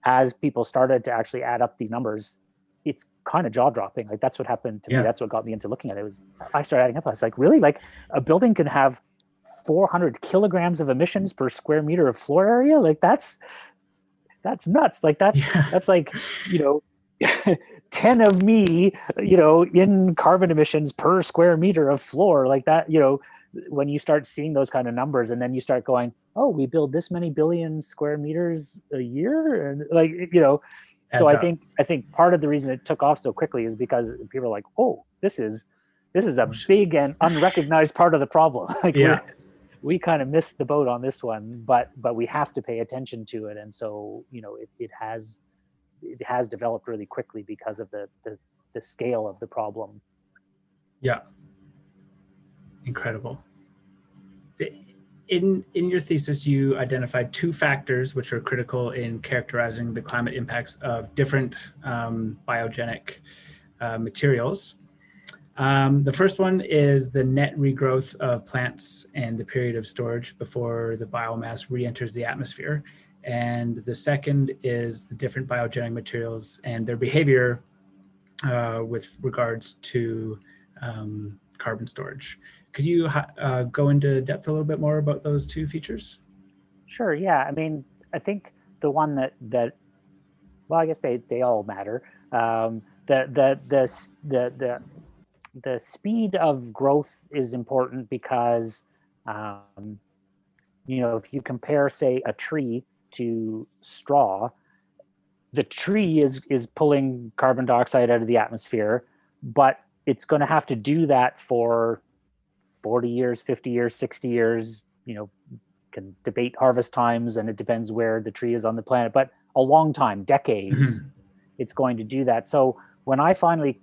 as people started to actually add up these numbers, it's kind of jaw-dropping. Like that's what happened to me. That's what got me into looking at it. I started adding up. I was like, really? Like a building can have 400 kilograms of emissions per square meter of floor area? Like that's nuts. Like that's like 10 of me in carbon emissions per square meter of floor. Like that, when you start seeing those kind of numbers, and then you start going, oh, we build this many billion square meters a year, and like so I think part of the reason it took off so quickly is because people are like, oh, this is a big and unrecognized part of the problem. Like we kind of missed the boat on this one, but we have to pay attention to it. And so it has developed really quickly because of the scale of the problem. Yeah. Incredible. In your thesis, you identified 2 factors which are critical in characterizing the climate impacts of different biogenic materials. The first one is the net regrowth of plants and the period of storage before the biomass re-enters the atmosphere. And the second is the different biogenic materials and their behavior with regards to carbon storage. Could you go into depth a little bit more about those 2 features? Sure. Yeah. I mean, I think the one that well, I guess they all matter. The speed of growth is important because if you compare, say, a tree to straw, the tree is pulling carbon dioxide out of the atmosphere, but it's going to have to do that for 40 years, 50 years, 60 years, can debate harvest times, and it depends where the tree is on the planet, but a long time, decades, it's going to do that. So when I finally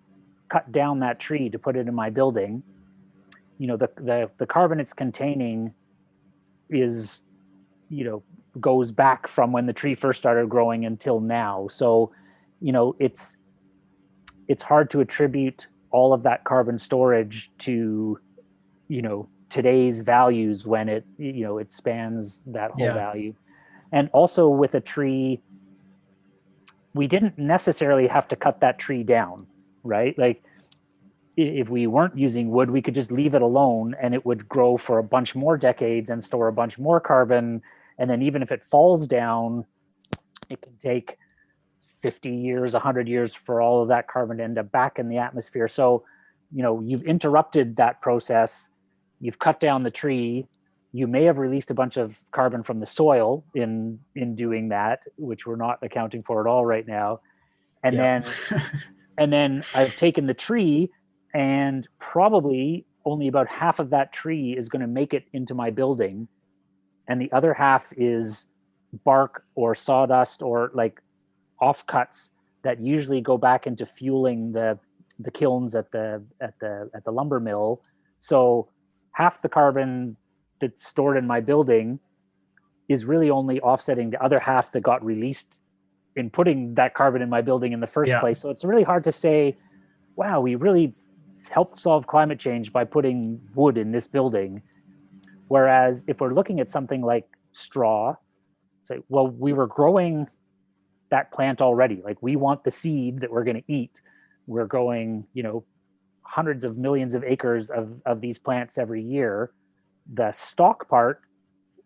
cut down that tree to put it in my building, the carbon it's containing is, goes back from when the tree first started growing until now. So, it's hard to attribute all of that carbon storage to, today's values when it, it spans that whole value. And also with a tree, we didn't necessarily have to cut that tree down, right? Like if we weren't using wood, we could just leave it alone and it would grow for a bunch more decades and store a bunch more carbon. And then even if it falls down, it can take 50 years, 100 years for all of that carbon to end up back in the atmosphere. So, you've interrupted that process. You've cut down the tree. You may have released a bunch of carbon from the soil in doing that, which we're not accounting for at all right now. And then I've taken the tree, and probably only about half of that tree is going to make it into my building. And the other half is bark or sawdust or like offcuts that usually go back into fueling the kilns at the lumber mill. So half the carbon that's stored in my building is really only offsetting the other half that got released in putting that carbon in my building in the first place. So it's really hard to say, wow, we really helped solve climate change by putting wood in this building. Whereas if we're looking at something like straw, say, well, we were growing that plant already. Like we want the seed that we're going to eat. We're growing, hundreds of millions of acres of these plants every year. The stalk part,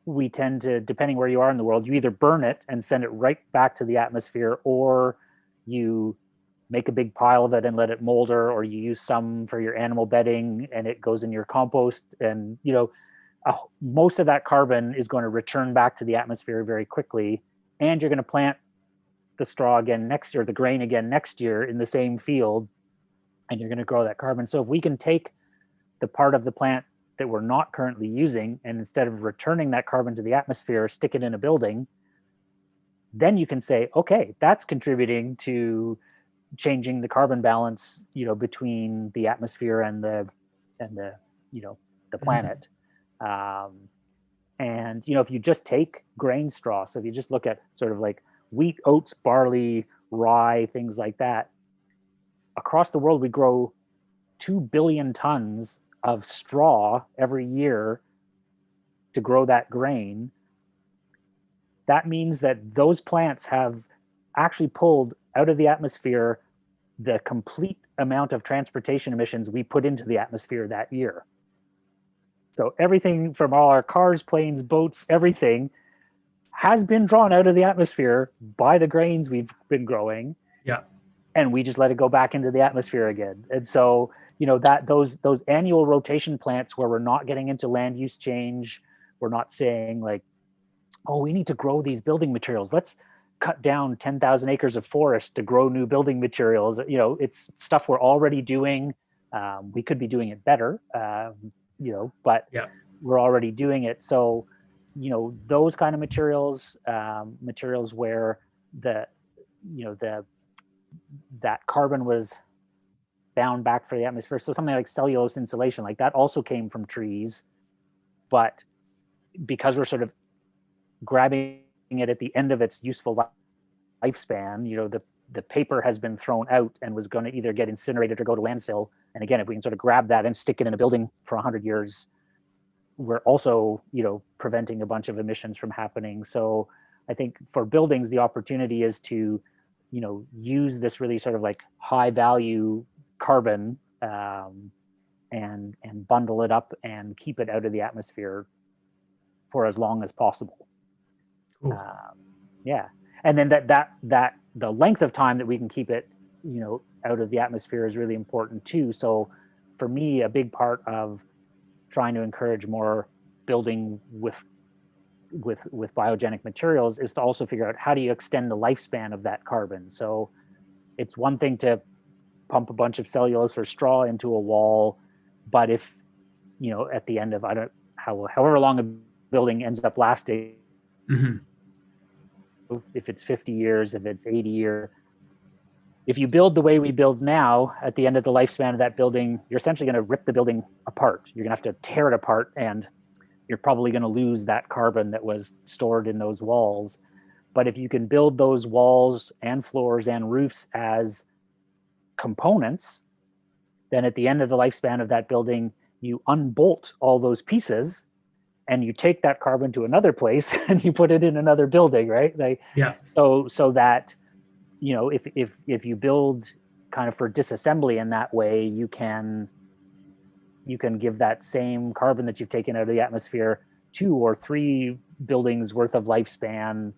we tend to, depending where you are in the world, you either burn it and send it right back to the atmosphere, or you make a big pile of it and let it molder, or you use some for your animal bedding and it goes in your compost. And, most of that carbon is going to return back to the atmosphere very quickly. And you're going to plant the straw again next year, the grain again next year in the same field, and you're going to grow that carbon. So if we can take the part of the plant that we're not currently using, and instead of returning that carbon to the atmosphere, stick it in a building, then you can say, okay, that's contributing to changing the carbon balance, between the atmosphere and the planet. And if you just take grain straw, so if you just look at sort of like wheat, oats, barley, rye, things like that, across the world we grow 2 billion tons of straw every year to grow that grain. That means that those plants have actually pulled out of the atmosphere the complete amount of transportation emissions we put into the atmosphere that year. So everything from all our cars, planes, boats, everything has been drawn out of the atmosphere by the grains we've been growing. Yeah. And we just let it go back into the atmosphere again. And so, that those annual rotation plants where we're not getting into land use change, we're not saying like, oh, we need to grow these building materials. Let's cut down 10,000 acres of forest to grow new building materials. It's stuff we're already doing. We could be doing it better, but we're already doing it. So, those kind of materials where that carbon was bound back for the atmosphere. So something like cellulose insulation, like that also came from trees, but because we're sort of grabbing it at the end of its useful lifespan, the paper has been thrown out and was going to either get incinerated or go to landfill. And again, if we can sort of grab that and stick it in a building for 100 years, we're also, preventing a bunch of emissions from happening. So I think for buildings, the opportunity is to, use this really sort of like high value carbon and bundle it up and keep it out of the atmosphere for as long as possible. Cool. And then that the length of time that we can keep it, out of the atmosphere is really important too. So for me, a big part of trying to encourage more building with biogenic materials is to also figure out how do you extend the lifespan of that carbon. So it's one thing to pump a bunch of cellulose or straw into a wall, but if at the end of however long a building ends up lasting, if it's 50 years, if it's 80 years, if you build the way we build now, at the end of the lifespan of that building, you're essentially going to rip the building apart. You're going to have to tear it apart and you're probably going to lose that carbon that was stored in those walls. But if you can build those walls and floors and roofs as components, then at the end of the lifespan of that building, you unbolt all those pieces and you take that carbon to another place and you put it in another building, right? Like, Yeah. So that, you know, if you build kind of for disassembly in that way, you can give that same carbon that you've taken out of the atmosphere 2 or 3 buildings worth of lifespan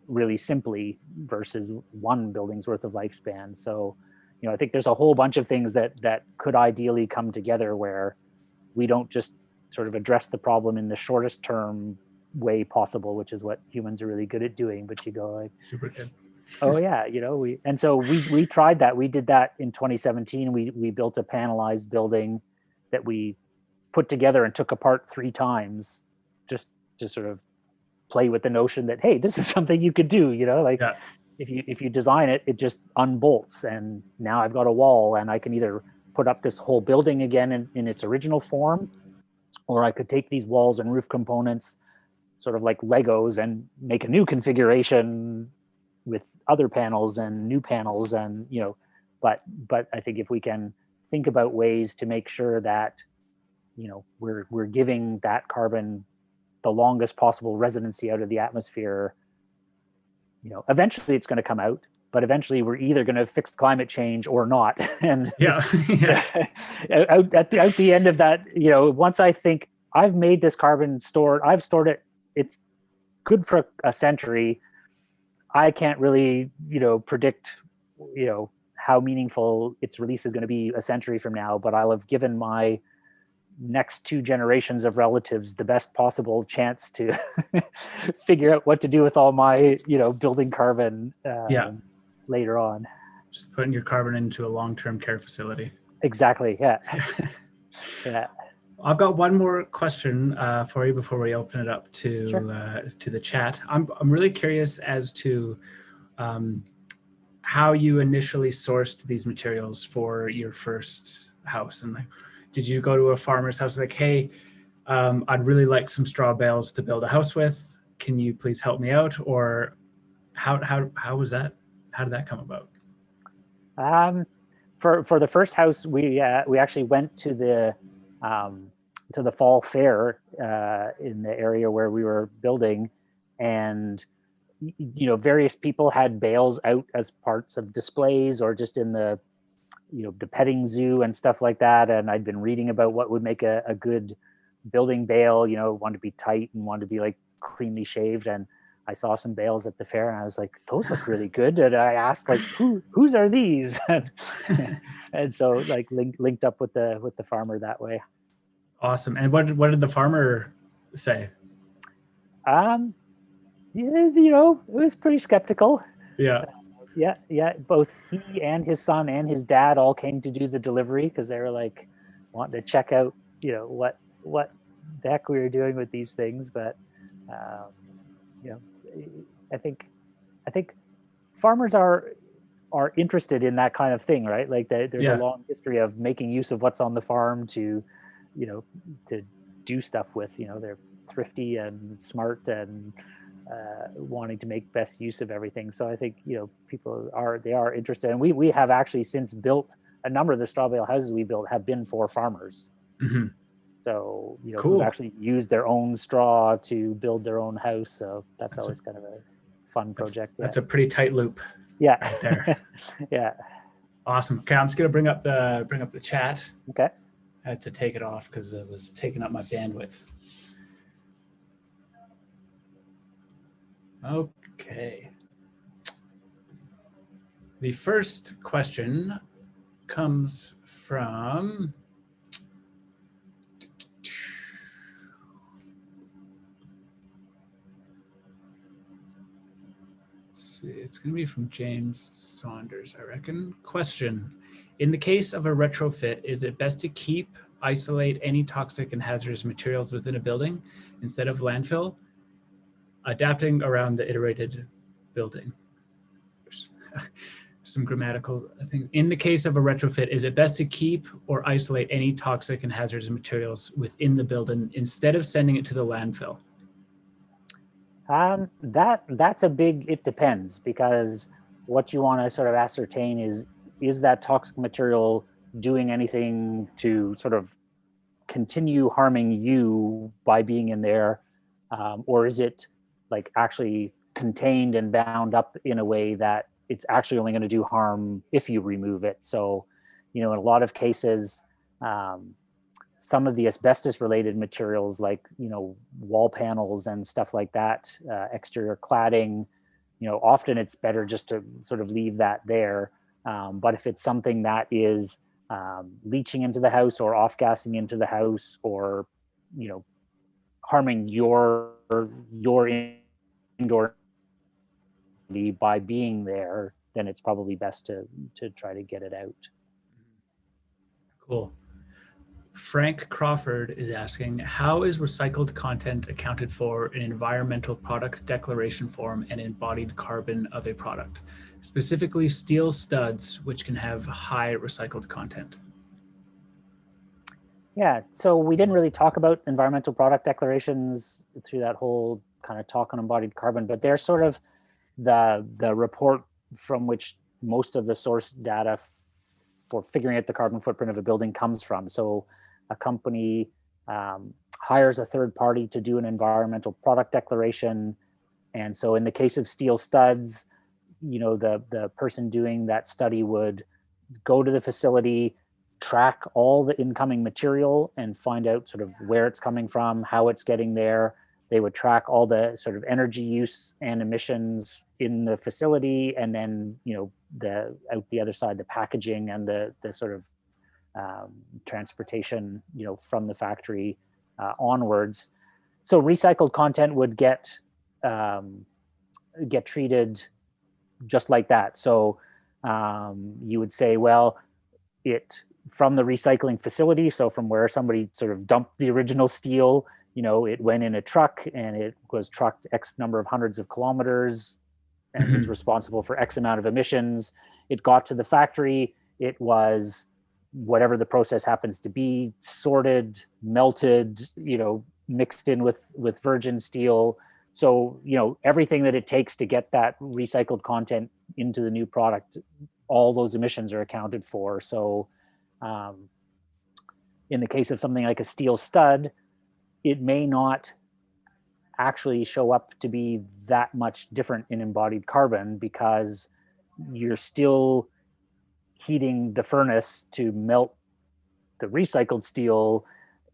really simply versus 1 building's worth of lifespan. So, you know, I think there's a whole bunch of things that could ideally come together where we don't just sort of address the problem in the shortest term way possible, which is what humans are really good at doing. But you go like, super good. oh yeah, you know, we tried that. We did that in 2017. We built a panelized building that we put together and took apart 3 times just to sort of play with the notion that, hey, this is something you could do, you know, like Yeah. if you design it, it just unbolts, and now I've got a wall and I can either put up this whole building again in its original form, or I could take these walls and roof components sort of like Legos and make a new configuration with other panels and new panels. And, you know, but I think if we can think about ways to make sure that, you know, we're giving that carbon the longest possible residency out of the atmosphere, you know, eventually it's going to come out, but eventually we're either going to fix climate change or not. And Yeah. Yeah. at the end of that, you know, once I think I've made this carbon I've stored it, it's good for a century. I can't really, you know, predict, you know, how meaningful its release is going to be a century from now, but I'll have given my next 2 generations of relatives the best possible chance to figure out what to do with all my, you know, building carbon later on. Just putting your carbon into a long-term care facility. Exactly. Yeah. Yeah. I've got one more question for you before we open it up to Sure. To the chat. I'm really curious as to how you initially sourced these materials for your first house, and like, did you go to a farmer's house like, hey, I'd really like some straw bales to build a house with. Can you please help me out? Or how was that? How did that come about? For the first house, we actually went to the fall fair in the area where we were building, and you know, various people had bales out as parts of displays or just in the, you know, the petting zoo and stuff like that. And I'd been reading about what would make a good building bale, you know, wanted to be tight and wanted to be like cleanly shaved. And I saw some bales at the fair and I was like, those look really good. And I asked like, whose are these? And so like linked up with the farmer that way. Awesome. And what did the farmer say? You know, it was pretty skeptical. Yeah. Yeah. Both he and his son and his dad all came to do the delivery because they were like wanting to check out, you know, what the heck we were doing with these things. But you know, I think farmers are interested in that kind of thing, right? Like there's a long history of making use of what's on the farm to, you know, to do stuff with. You know, they're thrifty and smart and wanting to make best use of everything. So I think, you know, people are interested, and we have actually since built a number of the straw bale houses we built have been for farmers. Mm-hmm. So, you know, cool. We've actually used their own straw to build their own house. So that's always kind of a fun project. That's a pretty tight loop. Yeah. Right there. Yeah. Awesome. Okay, I'm just gonna bring up the chat. Okay. I had to take it off because it was taking up my bandwidth. Okay. The first question comes from it's going to be from James Saunders, I reckon. Question: in the case of a retrofit, is it best to isolate any toxic and hazardous materials within a building instead of landfill, adapting around the iterated building? some grammatical thing. In the case of a retrofit, is it best to keep or isolate any toxic and hazardous materials within the building instead of sending it to the landfill? That's a big, it depends, because what you want to sort of ascertain is that toxic material doing anything to sort of continue harming you by being in there, or is it like actually contained and bound up in a way that it's actually only going to do harm if you remove it. So, in a lot of cases, some of the asbestos related materials like, wall panels and stuff like that, exterior cladding, often it's better just to sort of leave that there. But if it's something that is leaching into the house or off-gassing into the house, or, harming your indoor by being there, then it's probably best to try to get it out. Cool. Frank Crawford is asking, how is recycled content accounted for in environmental product declaration form and embodied carbon of a product, specifically steel studs, which can have high recycled content? Yeah, so we didn't really talk about environmental product declarations through that whole kind of talk on embodied carbon, but they're sort of the report from which most of the source data for figuring out the carbon footprint of a building comes from. So a company hires a third party to do an environmental product declaration. And so in the case of steel studs, the person doing that study would go to the facility, track all the incoming material and find out sort of where it's coming from, how it's getting there. They would track all the sort of energy use and emissions in the facility, and then out the other side, the packaging and the sort of transportation from the factory onwards. So recycled content would get treated just like that. So you would say, well, it from the recycling facility, so from where somebody sort of dumped the original steel, it went in a truck and it was trucked X number of hundreds of kilometers and is responsible for X amount of emissions. It got to the factory. It was, whatever the process happens to be, sorted, melted, mixed in with virgin steel. So, everything that it takes to get that recycled content into the new product, all those emissions are accounted for. So in the case of something like a steel stud, it may not actually show up to be that much different in embodied carbon, because you're still heating the furnace to melt the recycled steel.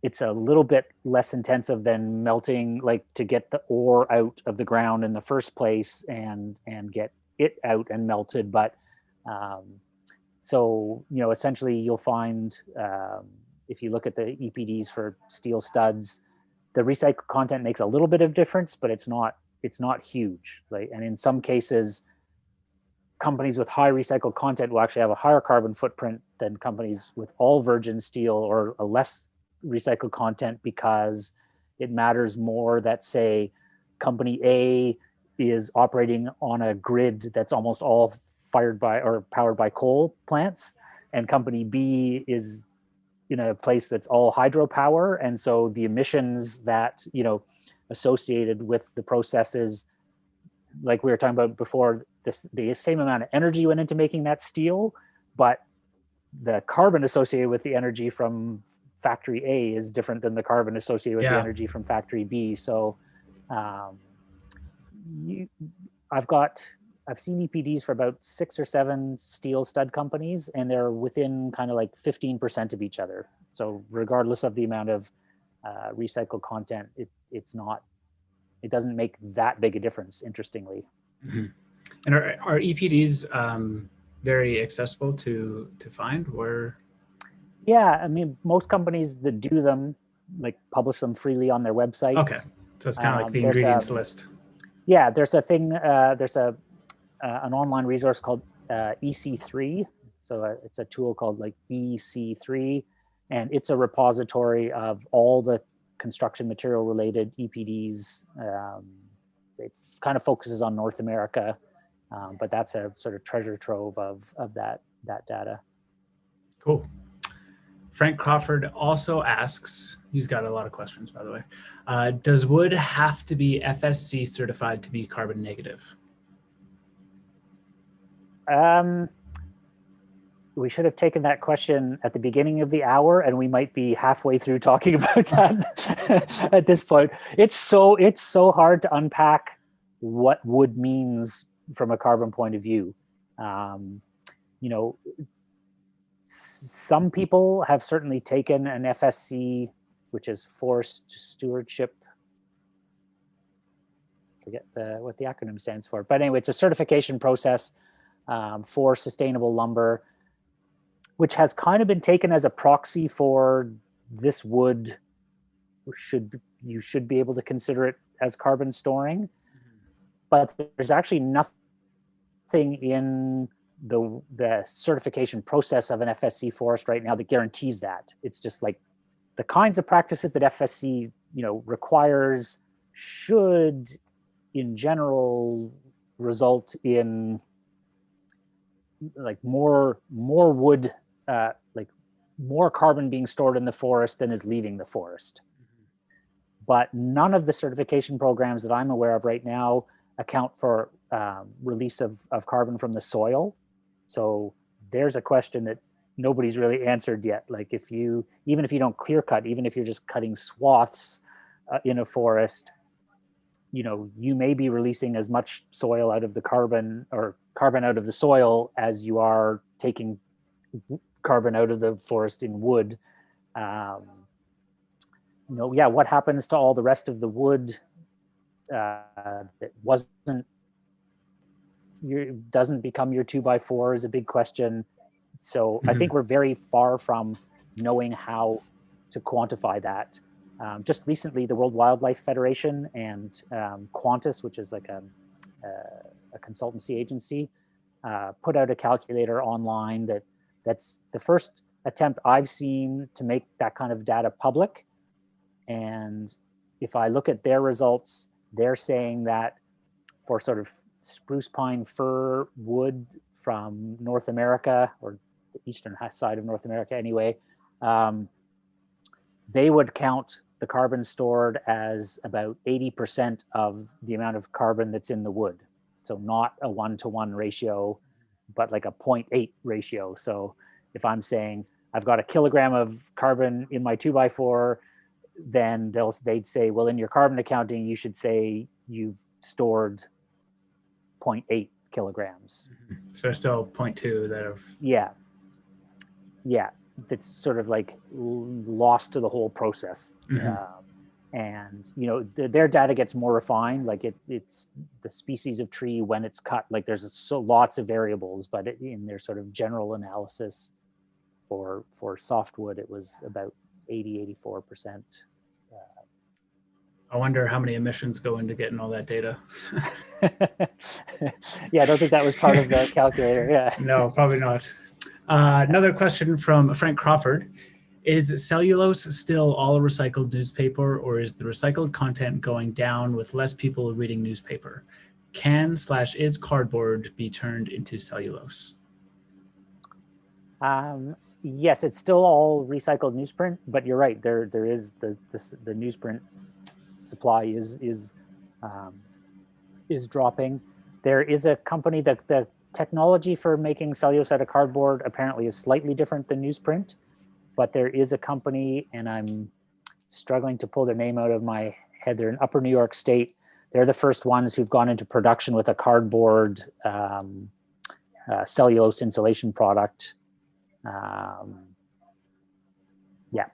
It's a little bit less intensive than melting, like to get the ore out of the ground in the first place and get it out and melted. But so, essentially you'll find, if you look at the EPDs for steel studs, the recycled content makes a little bit of difference, but it's not huge. And in some cases, companies with high recycled content will actually have a higher carbon footprint than companies with all virgin steel or a less recycled content, because it matters more that, say, company A is operating on a grid that's almost all fired by or powered by coal plants, and company B is in a place that's all hydropower. And so the emissions that, associated with the processes, like we were talking about before, the same amount of energy went into making that steel, but the carbon associated with the energy from factory A is different than the carbon associated with the energy from factory B. So I've seen EPDs for about 6 or 7 steel stud companies, and they're within kind of like 15% of each other. So regardless of the amount of recycled content, it doesn't make that big a difference, interestingly. Mm-hmm. And are EPDs very accessible to find? Where? Yeah, I mean, most companies that do them publish them freely on their websites. Okay, so it's kind of like the ingredients list. Yeah, there's a thing. There's an online resource called EC3. So it's a tool called EC3, and it's a repository of all the construction material related EPDs. It kind of focuses on North America, But that's a sort of treasure trove of that data. Cool. Frank Crawford also asks, he's got a lot of questions, by the way. Does wood have to be FSC certified to be carbon negative? We should have taken that question at the beginning of the hour, and we might be halfway through talking about that at this point. It's so hard to unpack what wood means from a carbon point of view. Some people have certainly taken an FSC, which is Forest Stewardship. Forget what the acronym stands for, but anyway, it's a certification process for sustainable lumber, which has kind of been taken as a proxy for this wood. You should be able to consider it as carbon storing, but there's actually nothing in the certification process of an FSC forest right now that guarantees that. It's just like the kinds of practices that FSC requires should in general result in like more wood, like more carbon being stored in the forest than is leaving the forest. But none of the certification programs that I'm aware of right now account for release of carbon from the soil. So there's a question that nobody's really answered yet. Like even if you don't clear cut, even if you're just cutting swaths in a forest, you may be releasing as much soil out of the carbon out of the soil as you are taking carbon out of the forest in wood. What happens to all the rest of the wood that doesn't become your 2x4 is a big question. So I think we're very far from knowing how to quantify that. Just recently, the World Wildlife Federation and Qantas, which is like a consultancy agency, put out a calculator online that's the first attempt I've seen to make that kind of data public. And if I look at their results, they're saying that for sort of spruce, pine, fir wood from North America, or the eastern side of North America anyway, they would count the carbon stored as about 80% of the amount of carbon that's in the wood. So not a 1-to-1 ratio, but like a 0.8 ratio. So if I'm saying I've got a kilogram of carbon in my 2x4, then they'd say, well, in your carbon accounting, you should say you've stored 0.8 kilograms. So still 0.2 that have... Yeah. That's sort of like lost to the whole process. And their data gets more refined. Like it's the species of tree when it's cut. Like there's lots of variables, but in their sort of general analysis for softwood, it was about 84%. I wonder how many emissions go into getting all that data. Yeah, I don't think that was part of the calculator. Yeah. No, probably not. Another question from Frank Crawford. Is cellulose still all recycled newspaper, or is the recycled content going down with less people reading newspaper? Can/is cardboard be turned into cellulose? Yes, it's still all recycled newsprint, but you're right. There is the newsprint supply is dropping. There is a company that the technology for making cellulose out of cardboard apparently is slightly different than newsprint, but there is a company, and I'm struggling to pull their name out of my head. They're in Upper New York State. They're the first ones who've gone into production with a cardboard cellulose insulation product.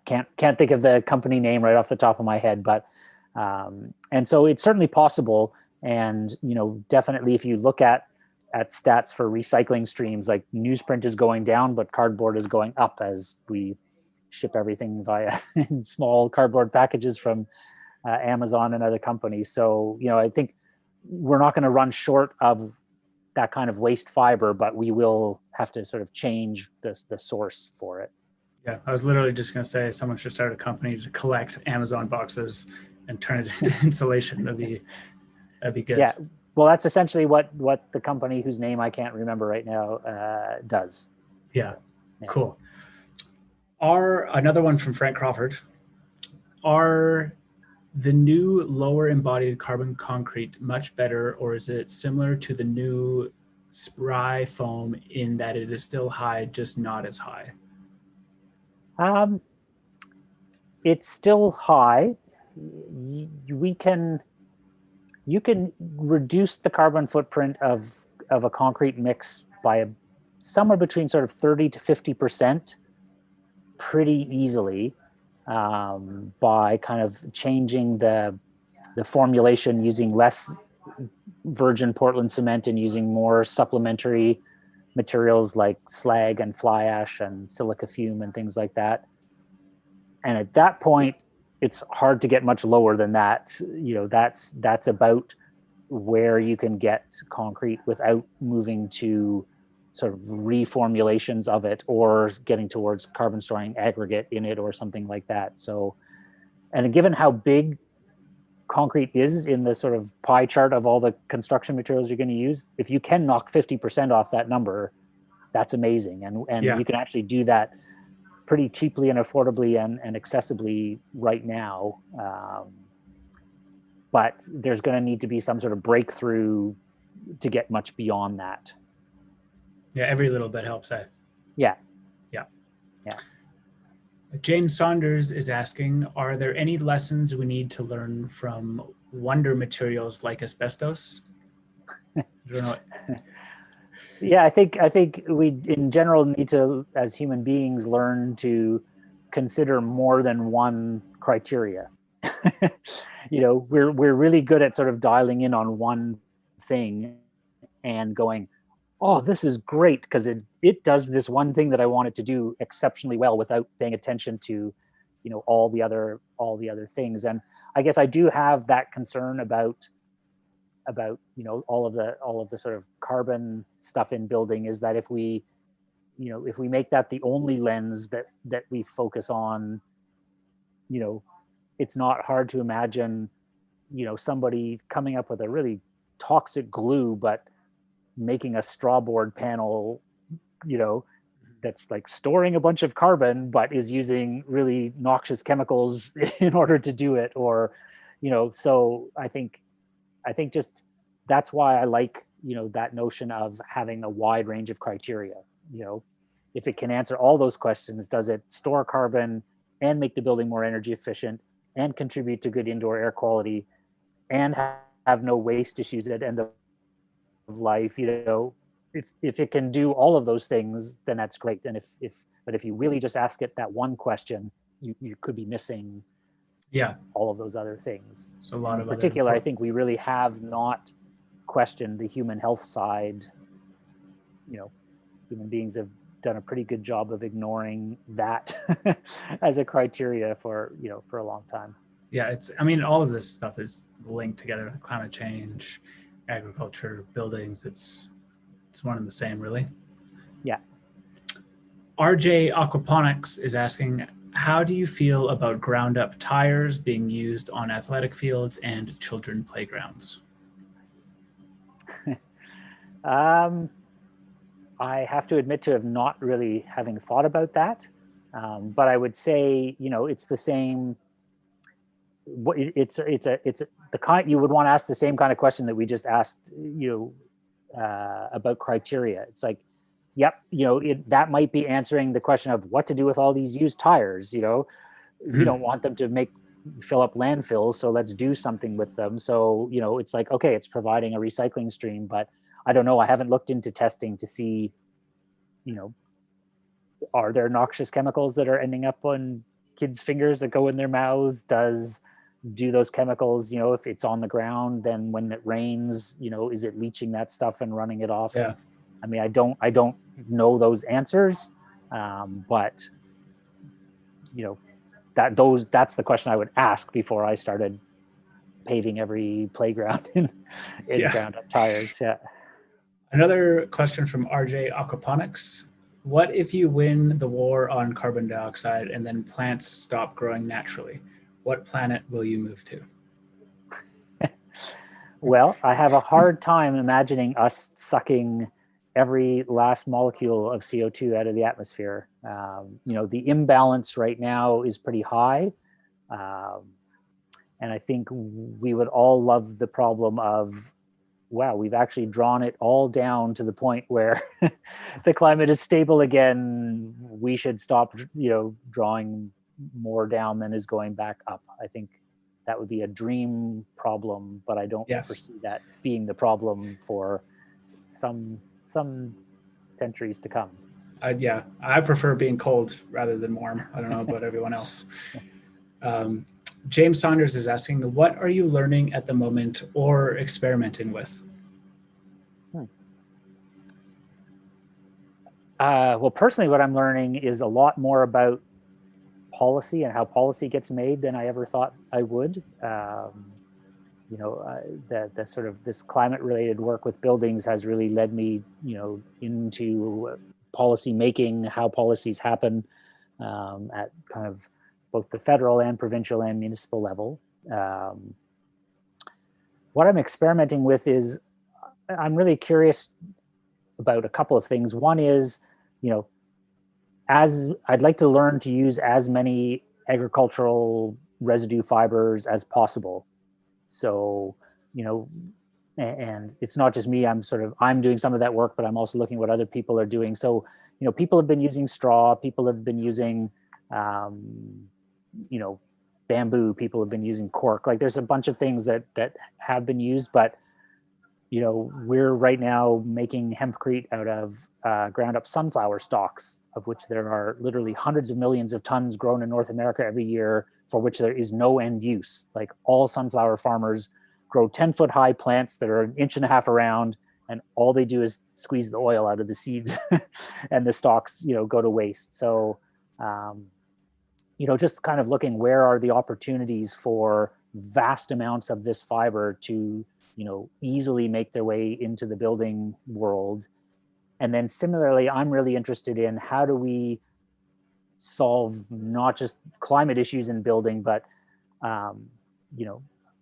Can't think of the company name right off the top of my head, but and so it's certainly possible. And definitely if you look at stats for recycling streams, like newsprint is going down, but cardboard is going up as we ship everything via small cardboard packages from Amazon and other companies. So I think we're not going to run short of that kind of waste fiber, but we will have to sort of change the source for it. Yeah, I was literally just going to say someone should start a company to collect Amazon boxes and turn it into insulation. That'd be good. Yeah, Well, that's essentially what the company whose name I can't remember right now does. Yeah, So, yeah. cool. Another one from Frank Crawford. Are the new lower embodied carbon concrete much better, or is it similar to the new spry foam in that it is still high, just not as high? It's still high. You can reduce the carbon footprint of a concrete mix by somewhere between sort of 30 to 50% pretty easily, by kind of changing the formulation, using less virgin Portland cement and using more supplementary materials like slag and fly ash and silica fume and things like that. And at that point, it's hard to get much lower than that. That's about where you can get concrete without moving to sort of reformulations of it or getting towards carbon storing aggregate in it or something like that. So, and given how big concrete is in the sort of pie chart of all the construction materials you're going to use, if you can knock 50% off that number, that's amazing. And Yeah. you can actually do that pretty cheaply and affordably and accessibly right now. But there's going to need to be some sort of breakthrough to get much beyond that. Yeah, every little bit helps out. Yeah. Yeah. Yeah. James Saunders is asking, are there any lessons we need to learn from wonder materials like asbestos? I don't know. Yeah, I think we in general need to, as human beings, learn to consider more than one criteria. We're really good at sort of dialing in on one thing and going, oh, this is great because it does this one thing that I want it to do exceptionally well without paying attention to, all the other things. And I guess I do have that concern about all of the sort of carbon stuff in building, is that if we make that the only lens that we focus on, it's not hard to imagine somebody coming up with a really toxic glue but making a straw board panel that's like storing a bunch of carbon but is using really noxious chemicals in order to do it. Or so I think just that's why I like that notion of having a wide range of criteria. If it can answer all those questions, does it store carbon and make the building more energy efficient and contribute to good indoor air quality and have no waste issues at end of life? If it can do all of those things, then that's great. And if you really just ask it that one question, you could be missing all of those other things. So a lot in particular, I think we really have not questioned the human health side. Human beings have done a pretty good job of ignoring that as a criteria for a long time. Yeah, all of this stuff is linked together: climate change, agriculture, buildings. It's one and the same, really. Yeah. RJ Aquaponics is asking, how do you feel about ground up tires being used on athletic fields and children playgrounds? I have to admit to have not really having thought about that. But I would say, it's the same. It's the kind you would want to ask the same kind of question that we just asked, about criteria. It's like, yep, that might be answering the question of what to do with all these used tires. We don't want them to fill up landfills, so let's do something with them. So, it's like, okay, it's providing a recycling stream, but I don't know. I haven't looked into testing to see, are there noxious chemicals that are ending up on kids' fingers that go in their mouths? Do those chemicals, if it's on the ground, then when it rains, is it leaching that stuff and running it off? Yeah. I mean, I don't know those answers, but that's the question I would ask before I started paving every playground in ground up tires. Yeah. Another question from RJ Aquaponics. What if you win the war on carbon dioxide and then plants stop growing naturally? What planet will you move to? Well, I have a hard time imagining us sucking every last molecule of CO2 out of the atmosphere. The imbalance right now is pretty high. Um, and I think we would all love the problem of, wow, we've actually drawn it all down to the point where the climate is stable again. We should stop, drawing more down than is going back up. I think that would be a dream problem, but I don't Yes. foresee that being the problem for some centuries to come. Yeah, I prefer being cold rather than warm. I don't know about everyone else. James Saunders is asking, what are you learning at the moment or experimenting with? Well, personally, what I'm learning is a lot more about policy and how policy gets made than I ever thought I would. The sort of this climate related work with buildings has really led me, into policy making, how policies happen at kind of both the federal and provincial and municipal level. What I'm experimenting with is I'm really curious about a couple of things. One is, as I'd like to learn to use as many agricultural residue fibers as possible. So, and it's not just me, I'm doing some of that work, but I'm also looking at what other people are doing. So, people have been using straw, people have been using, bamboo, people have been using cork. Like there's a bunch of things that have been used, but we're right now making hempcrete out of ground up sunflower stalks, of which there are literally hundreds of millions of tons grown in North America every year, for which there is no end use. Like all sunflower farmers grow 10-foot high plants that are an inch and a half around, and all they do is squeeze the oil out of the seeds and the stalks, go to waste. So, just kind of looking where are the opportunities for vast amounts of this fiber to easily make their way into the building world. And then similarly, I'm really interested in how do we solve not just climate issues in building, but,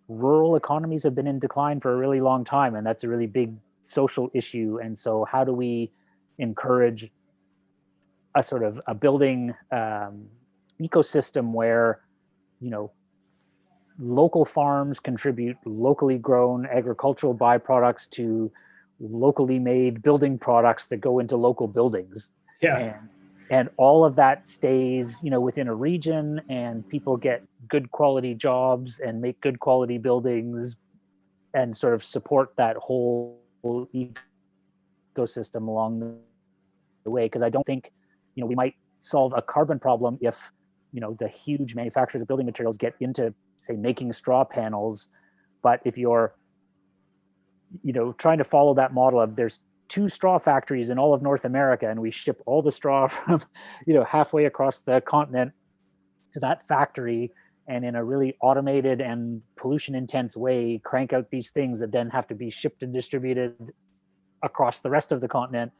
rural economies have been in decline for a really long time, and that's a really big social issue. And so how do we encourage a sort of a building ecosystem where, local farms contribute locally grown agricultural byproducts to locally made building products that go into local buildings. Yeah. And all of that stays, within a region, and people get good quality jobs and make good quality buildings and sort of support that whole ecosystem along the way. Because I don't think, we might solve a carbon problem if, the huge manufacturers of building materials get into, say, making straw panels. But if you're, trying to follow that model of there's 2 straw factories in all of North America, and we ship all the straw from, halfway across the continent to that factory, and in a really automated and pollution intense way, crank out these things that then have to be shipped and distributed across the rest of the continent.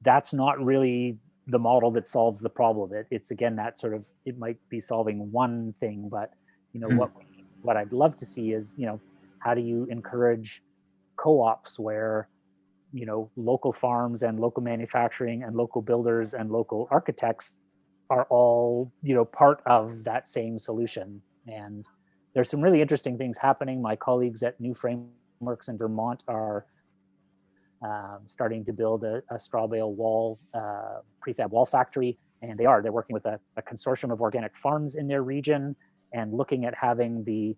That's not really the model that solves the problem. It's again, that sort of, it might be solving one thing, but what I'd love to see is, how do you encourage co-ops where, local farms and local manufacturing and local builders and local architects are all, part of that same solution. And there's some really interesting things happening. My colleagues at New Frameworks in Vermont are starting to build a straw bale wall, prefab wall factory. And they're working with a consortium of organic farms in their region, and looking at having the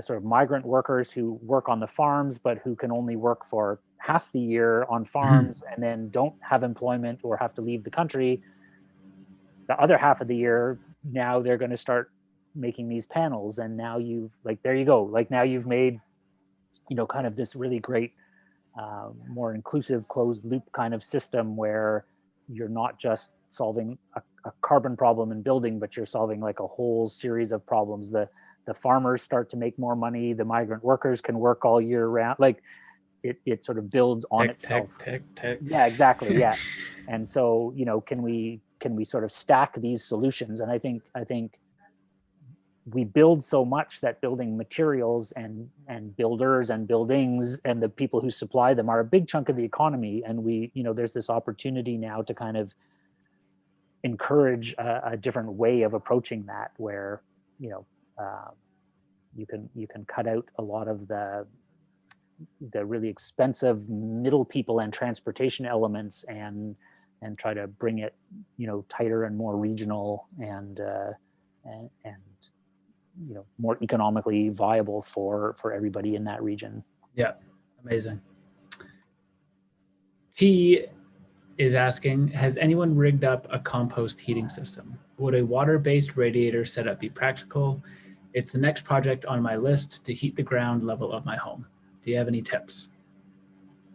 sort of migrant workers who work on the farms, but who can only work for half the year on farms and then don't have employment or have to leave the country. The other half of the year, now they're going to start making these panels. And now there you go. Like now you've made, kind of this really great, more inclusive closed loop kind of system where you're not just solving a carbon problem in building, but you're solving like a whole series of problems. The farmers start to make more money. The migrant workers can work all year round. Like it sort of builds on itself. Tech. Yeah, exactly. Yeah. And so, can we sort of stack these solutions? And I think, we build so much that building materials and builders and buildings and the people who supply them are a big chunk of the economy. And we, there's this opportunity now to kind of encourage a different way of approaching that, where, you can cut out a lot of the really expensive middle people and transportation elements and try to bring it, tighter and more regional and more economically viable for everybody in that region. Yeah, amazing. T is asking, has anyone rigged up a compost heating system? Would a water-based radiator setup be practical? It's the next project on my list to heat the ground level of my home. Do you have any tips?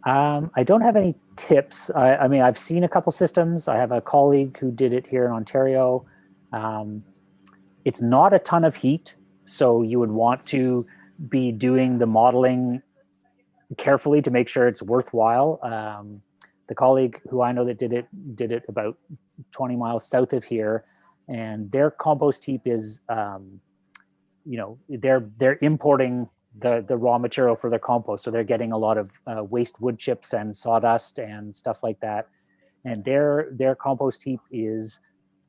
I don't have any tips. I mean, I've seen a couple systems. I have a colleague who did it here in Ontario. It's not a ton of heat, so you would want to be doing the modeling carefully to make sure it's worthwhile. The colleague who I know that did it about 20 miles south of here, and their compost heap is, they're importing the raw material for their compost, so they're getting a lot of waste wood chips and sawdust and stuff like that. And their compost heap is,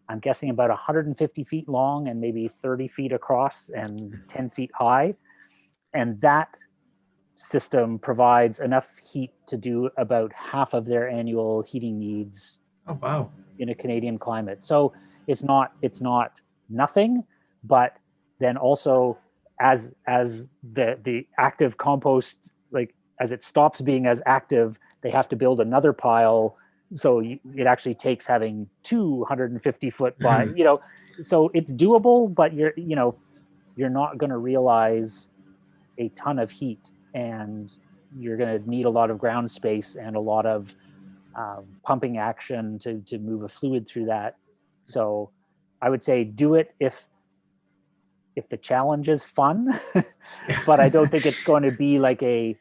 I'm guessing, about 150 feet long and maybe 30 feet across and 10 feet high. And that system provides enough heat to do about half of their annual heating needs. Oh, wow. In a Canadian climate. So it's not nothing, but then also as the active compost, like as it stops being as active, they have to build another pile. So it actually takes having 250 foot by, so it's doable, but you're not going to realize a ton of heat, and you're going to need a lot of ground space and a lot of pumping action to move a fluid through that. So I would say do it if the challenge is fun, but I don't think it's going to be like a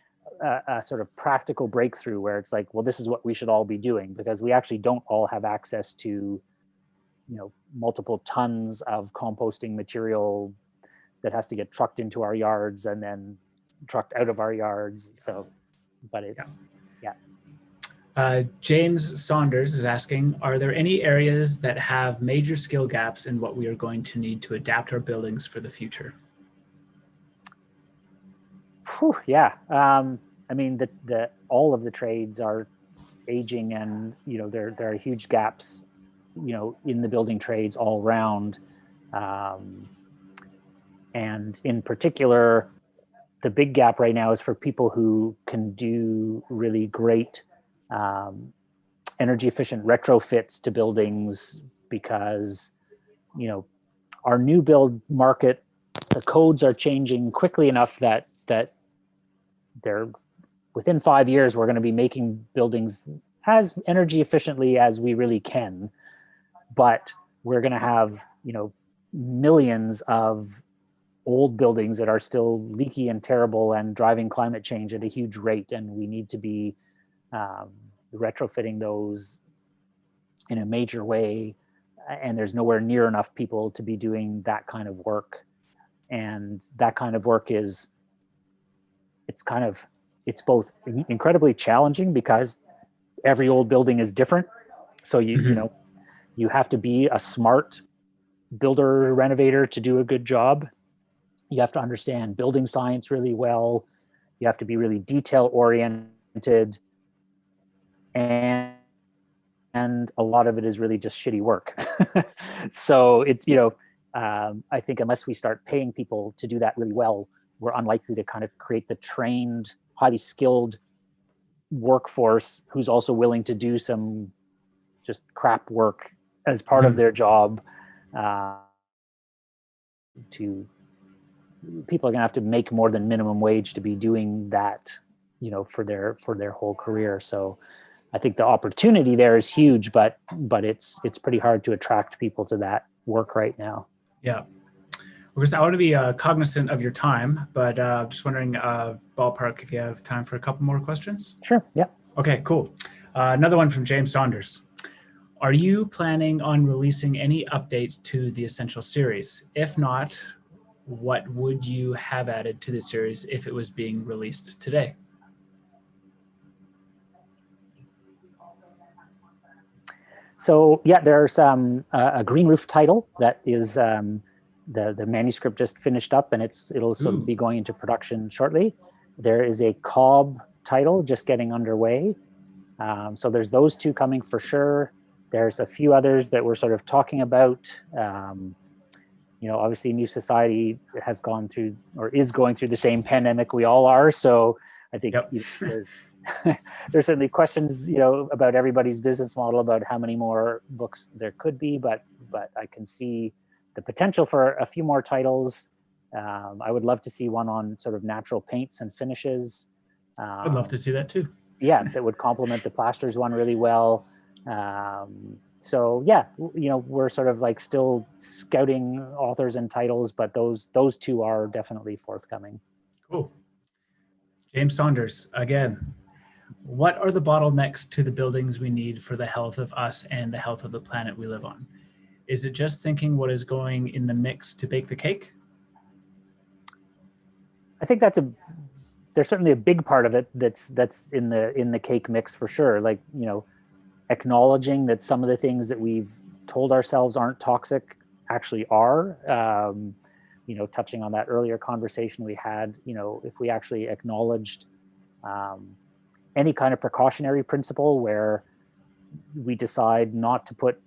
sort of practical breakthrough where it's like, well, this is what we should all be doing, because we actually don't all have access to, multiple tons of composting material that has to get trucked into our yards and then trucked out of our yards. So, but it's, James Saunders is asking, are there any areas that have major skill gaps in what we are going to need to adapt our buildings for the future? Yeah. I mean, all of the trades are aging, and, there are huge gaps, in the building trades all around. And in particular, the big gap right now is for people who can do really great energy efficient retrofits to buildings, because our new build market, the codes are changing quickly enough that they're within 5 years we're going to be making buildings as energy efficiently as we really can, but we're going to have millions of old buildings that are still leaky and terrible and driving climate change at a huge rate, and we need to be retrofitting those in a major way, and there's nowhere near enough people to be doing that kind of work. And that kind of work it's both incredibly challenging because every old building is different, so you have to be a smart builder renovator to do a good job. You have to understand building science really well. You have to be really detail oriented, and a lot of it is really just shitty work. So I think unless we start paying people to do that really well, we're unlikely to kind of create the trained, highly skilled workforce who's also willing to do some just crap work as part of their job. People are going to have to make more than minimum wage to be doing that, for their whole career. So I think the opportunity there is huge, but it's pretty hard to attract people to that work right now. Yeah. Because I want to be cognizant of your time, but just wondering, ballpark, if you have time for a couple more questions. Sure. Yeah. Okay, cool. Another one from James Saunders. Are you planning on releasing any update to the Essential series? If not, what would you have added to the series if it was being released today? So yeah, there's a green roof title that is the manuscript just finished up, and it'll sort of be going into production shortly. There is a cob title just getting underway. So there's those two coming for sure. There's a few others that we're sort of talking about. Obviously New Society has gone through or is going through the same pandemic we all are. So I think there's certainly questions, about everybody's business model about how many more books there could be, but I can see the potential for a few more titles. I would love to see one on sort of natural paints and finishes. I'd love to see that too. Yeah, that would complement the plasters one really well. So yeah, we're sort of like still scouting authors and titles, but those two are definitely forthcoming. Cool. James Saunders, again, what are the bottlenecks to the buildings we need for the health of us and the health of the planet we live on? Is it just thinking what is going in the mix to bake the cake? I think there's certainly a big part of it that's in the cake mix for sure. Like, acknowledging that some of the things that we've told ourselves aren't toxic actually are. Touching on that earlier conversation we had, if we actually acknowledged any kind of precautionary principle where we decide not to put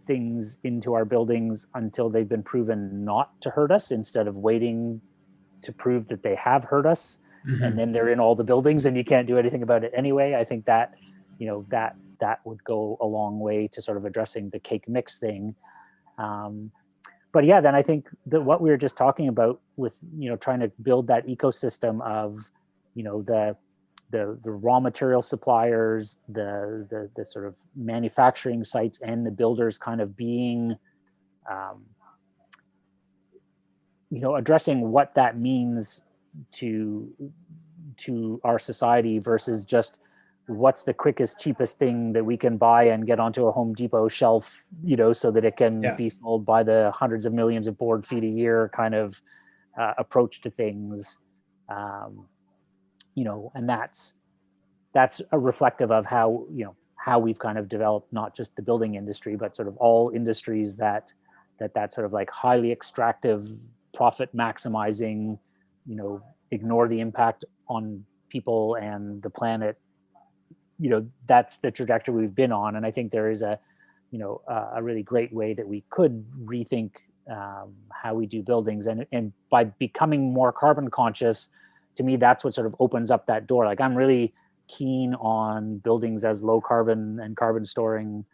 things into our buildings until they've been proven not to hurt us, instead of waiting to prove that they have hurt us, and then they're in all the buildings and you can't do anything about it anyway. I think that, that would go a long way to sort of addressing the cake mix thing. But yeah, then I think that what we were just talking about with, trying to build that ecosystem of, the raw material suppliers, the sort of manufacturing sites, and the builders kind of being, addressing what that means to our society versus just what's the quickest, cheapest thing that we can buy and get onto a Home Depot shelf, so that it can be sold by the hundreds of millions of board feet a year kind of approach to things. And that's a reflective of how, how we've kind of developed not just the building industry, but sort of all industries that sort of like highly extractive, profit maximizing, ignore the impact on people and the planet. That's the trajectory we've been on. And I think there is a really great way that we could rethink how we do buildings. And by becoming more carbon conscious, to me, that's what sort of opens up that door. Like, I'm really keen on buildings as low carbon and carbon storing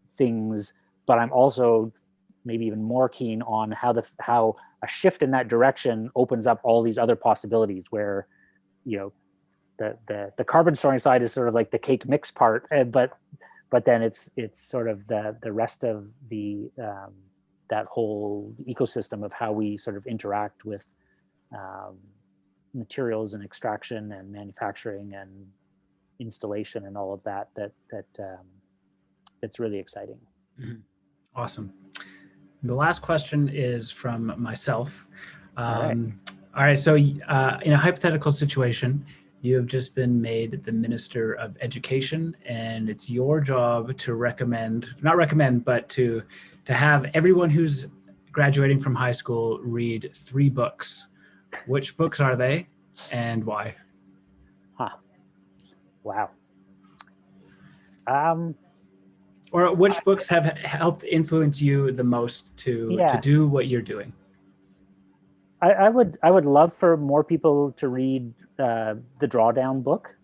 things, but I'm also maybe even more keen on how a shift in that direction opens up all these other possibilities where, the carbon storing side is sort of like the cake mix part, but then it's sort of the rest of the that whole ecosystem of how we sort of interact with materials and extraction and manufacturing and installation and all of that's really exciting. Awesome. The last question is from myself. All right. So in a hypothetical situation, you have just been made the Minister of Education, and it's your job to to have everyone who's graduating from high school read 3 books. Which books are they and why? Wow. Or which books have helped influence you the most to do what you're doing? I would love for more people to read the Drawdown book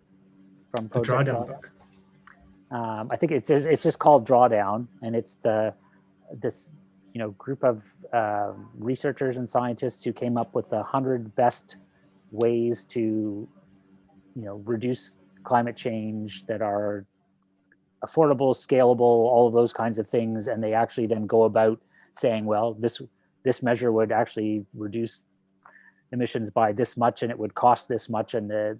from Project Drawdown. I think it's just called Drawdown, and it's this group of researchers and scientists who came up with 100 best ways to reduce climate change that are affordable, scalable, all of those kinds of things, and they actually then go about saying, well, this measure would actually reduce emissions by this much, and it would cost this much, and the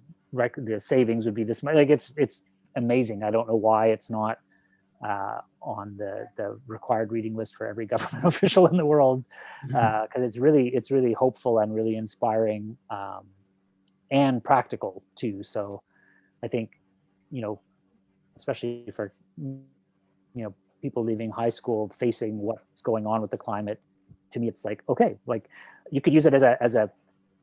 savings would be this much. Like, it's amazing. I don't know why it's not on the required reading list for every government official in the world, because it's really hopeful and really inspiring, and practical too. So I think, especially for people leaving high school facing what's going on with the climate, to me it's like, okay, like you could use it as a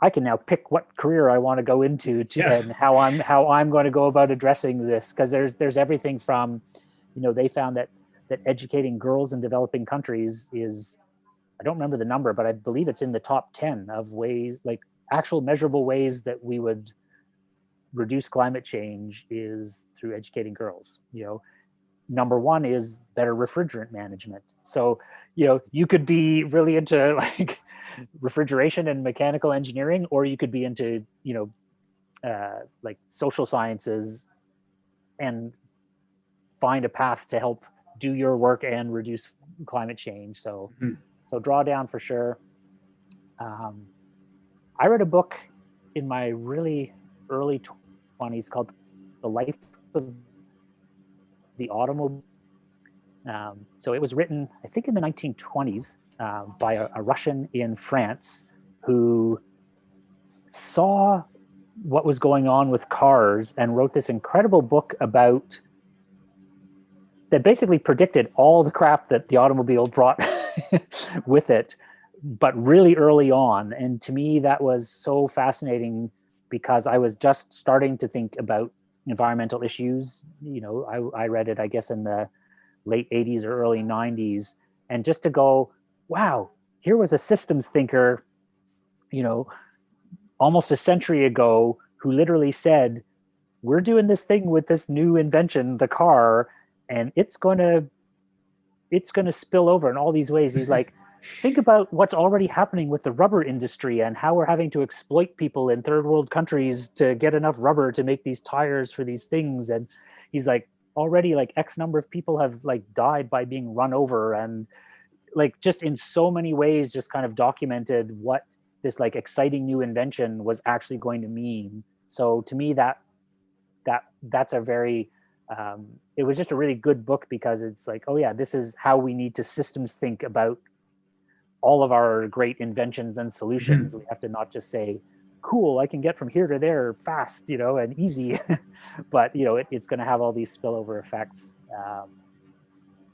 I can now pick what career I want to go into and how I'm going to go about addressing this, because there's everything from, they found that educating girls in developing countries is, I don't remember the number, but I believe it's in the top 10 of ways, like actual measurable ways that we would reduce climate change is through educating girls. Number one is better refrigerant management. So, you could be really into like refrigeration and mechanical engineering, or you could be into, like social sciences and find a path to help do your work and reduce climate change. So, so drawdown for sure. I read a book in my really early 20s called The Life of the Automobile. So it was written, I think, in the 1920s by a Russian in France who saw what was going on with cars and wrote this incredible book about that basically predicted all the crap that the automobile brought with it, but really early on. And to me, that was so fascinating because I was just starting to think about environmental issues. I read it, I guess, in the late 80s or early 90s. And just to go, wow, here was a systems thinker, almost a century ago, who literally said, we're doing this thing with this new invention, the car, and it's going to spill over in all these ways. He's like, think about what's already happening with the rubber industry and how we're having to exploit people in third world countries to get enough rubber to make these tires for these things. And he's like, already like X number of people have like died by being run over, and like just in so many ways just kind of documented what this like exciting new invention was actually going to mean. So to me, that's a very it was just a really good book, because it's like, oh yeah, this is how we need to systems think about all of our great inventions and solutions. We have to not just say, cool, I can get from here to there fast, and easy, but it's going to have all these spillover effects.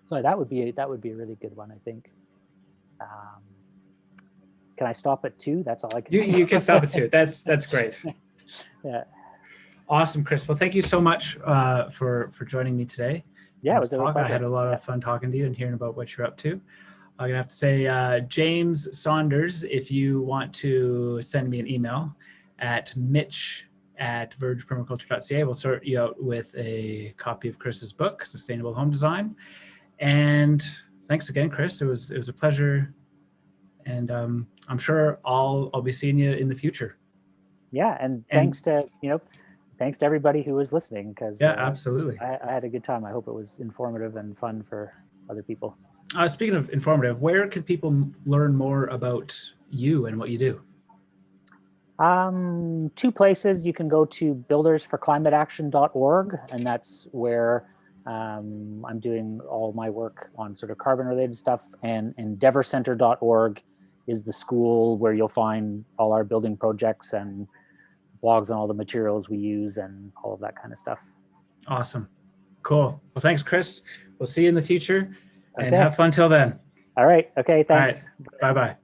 So that would be a really good one, I think. Can I stop at 2? That's all I can. You can stop at 2. That's great. Yeah. Awesome, Chris. Well, thank you so much for joining me today. Yeah, it was I had a lot of fun talking to you and hearing about what you're up to. I'm gonna have to say, James Saunders, if you want to send me an email at mitch@vergepermaculture.ca, we'll sort you out with a copy of Chris's book, Sustainable Home Design. And thanks again, Chris. It was a pleasure, and I'm sure I'll be seeing you in the future. Yeah, and thanks to everybody who was listening, because absolutely. I had a good time. I hope it was informative and fun for other people. Speaking of informative, where can people learn more about you and what you do? 2 places. You can go to buildersforclimateaction.org, and that's where I'm doing all my work on sort of carbon related stuff. And endeavorcenter.org is the school where you'll find all our building projects and blogs on all the materials we use and all of that kind of stuff. Awesome. Cool. Well, thanks, Chris. We'll see you in the future. Okay. And have fun till then. All right. Okay. Thanks. All right. Bye-bye.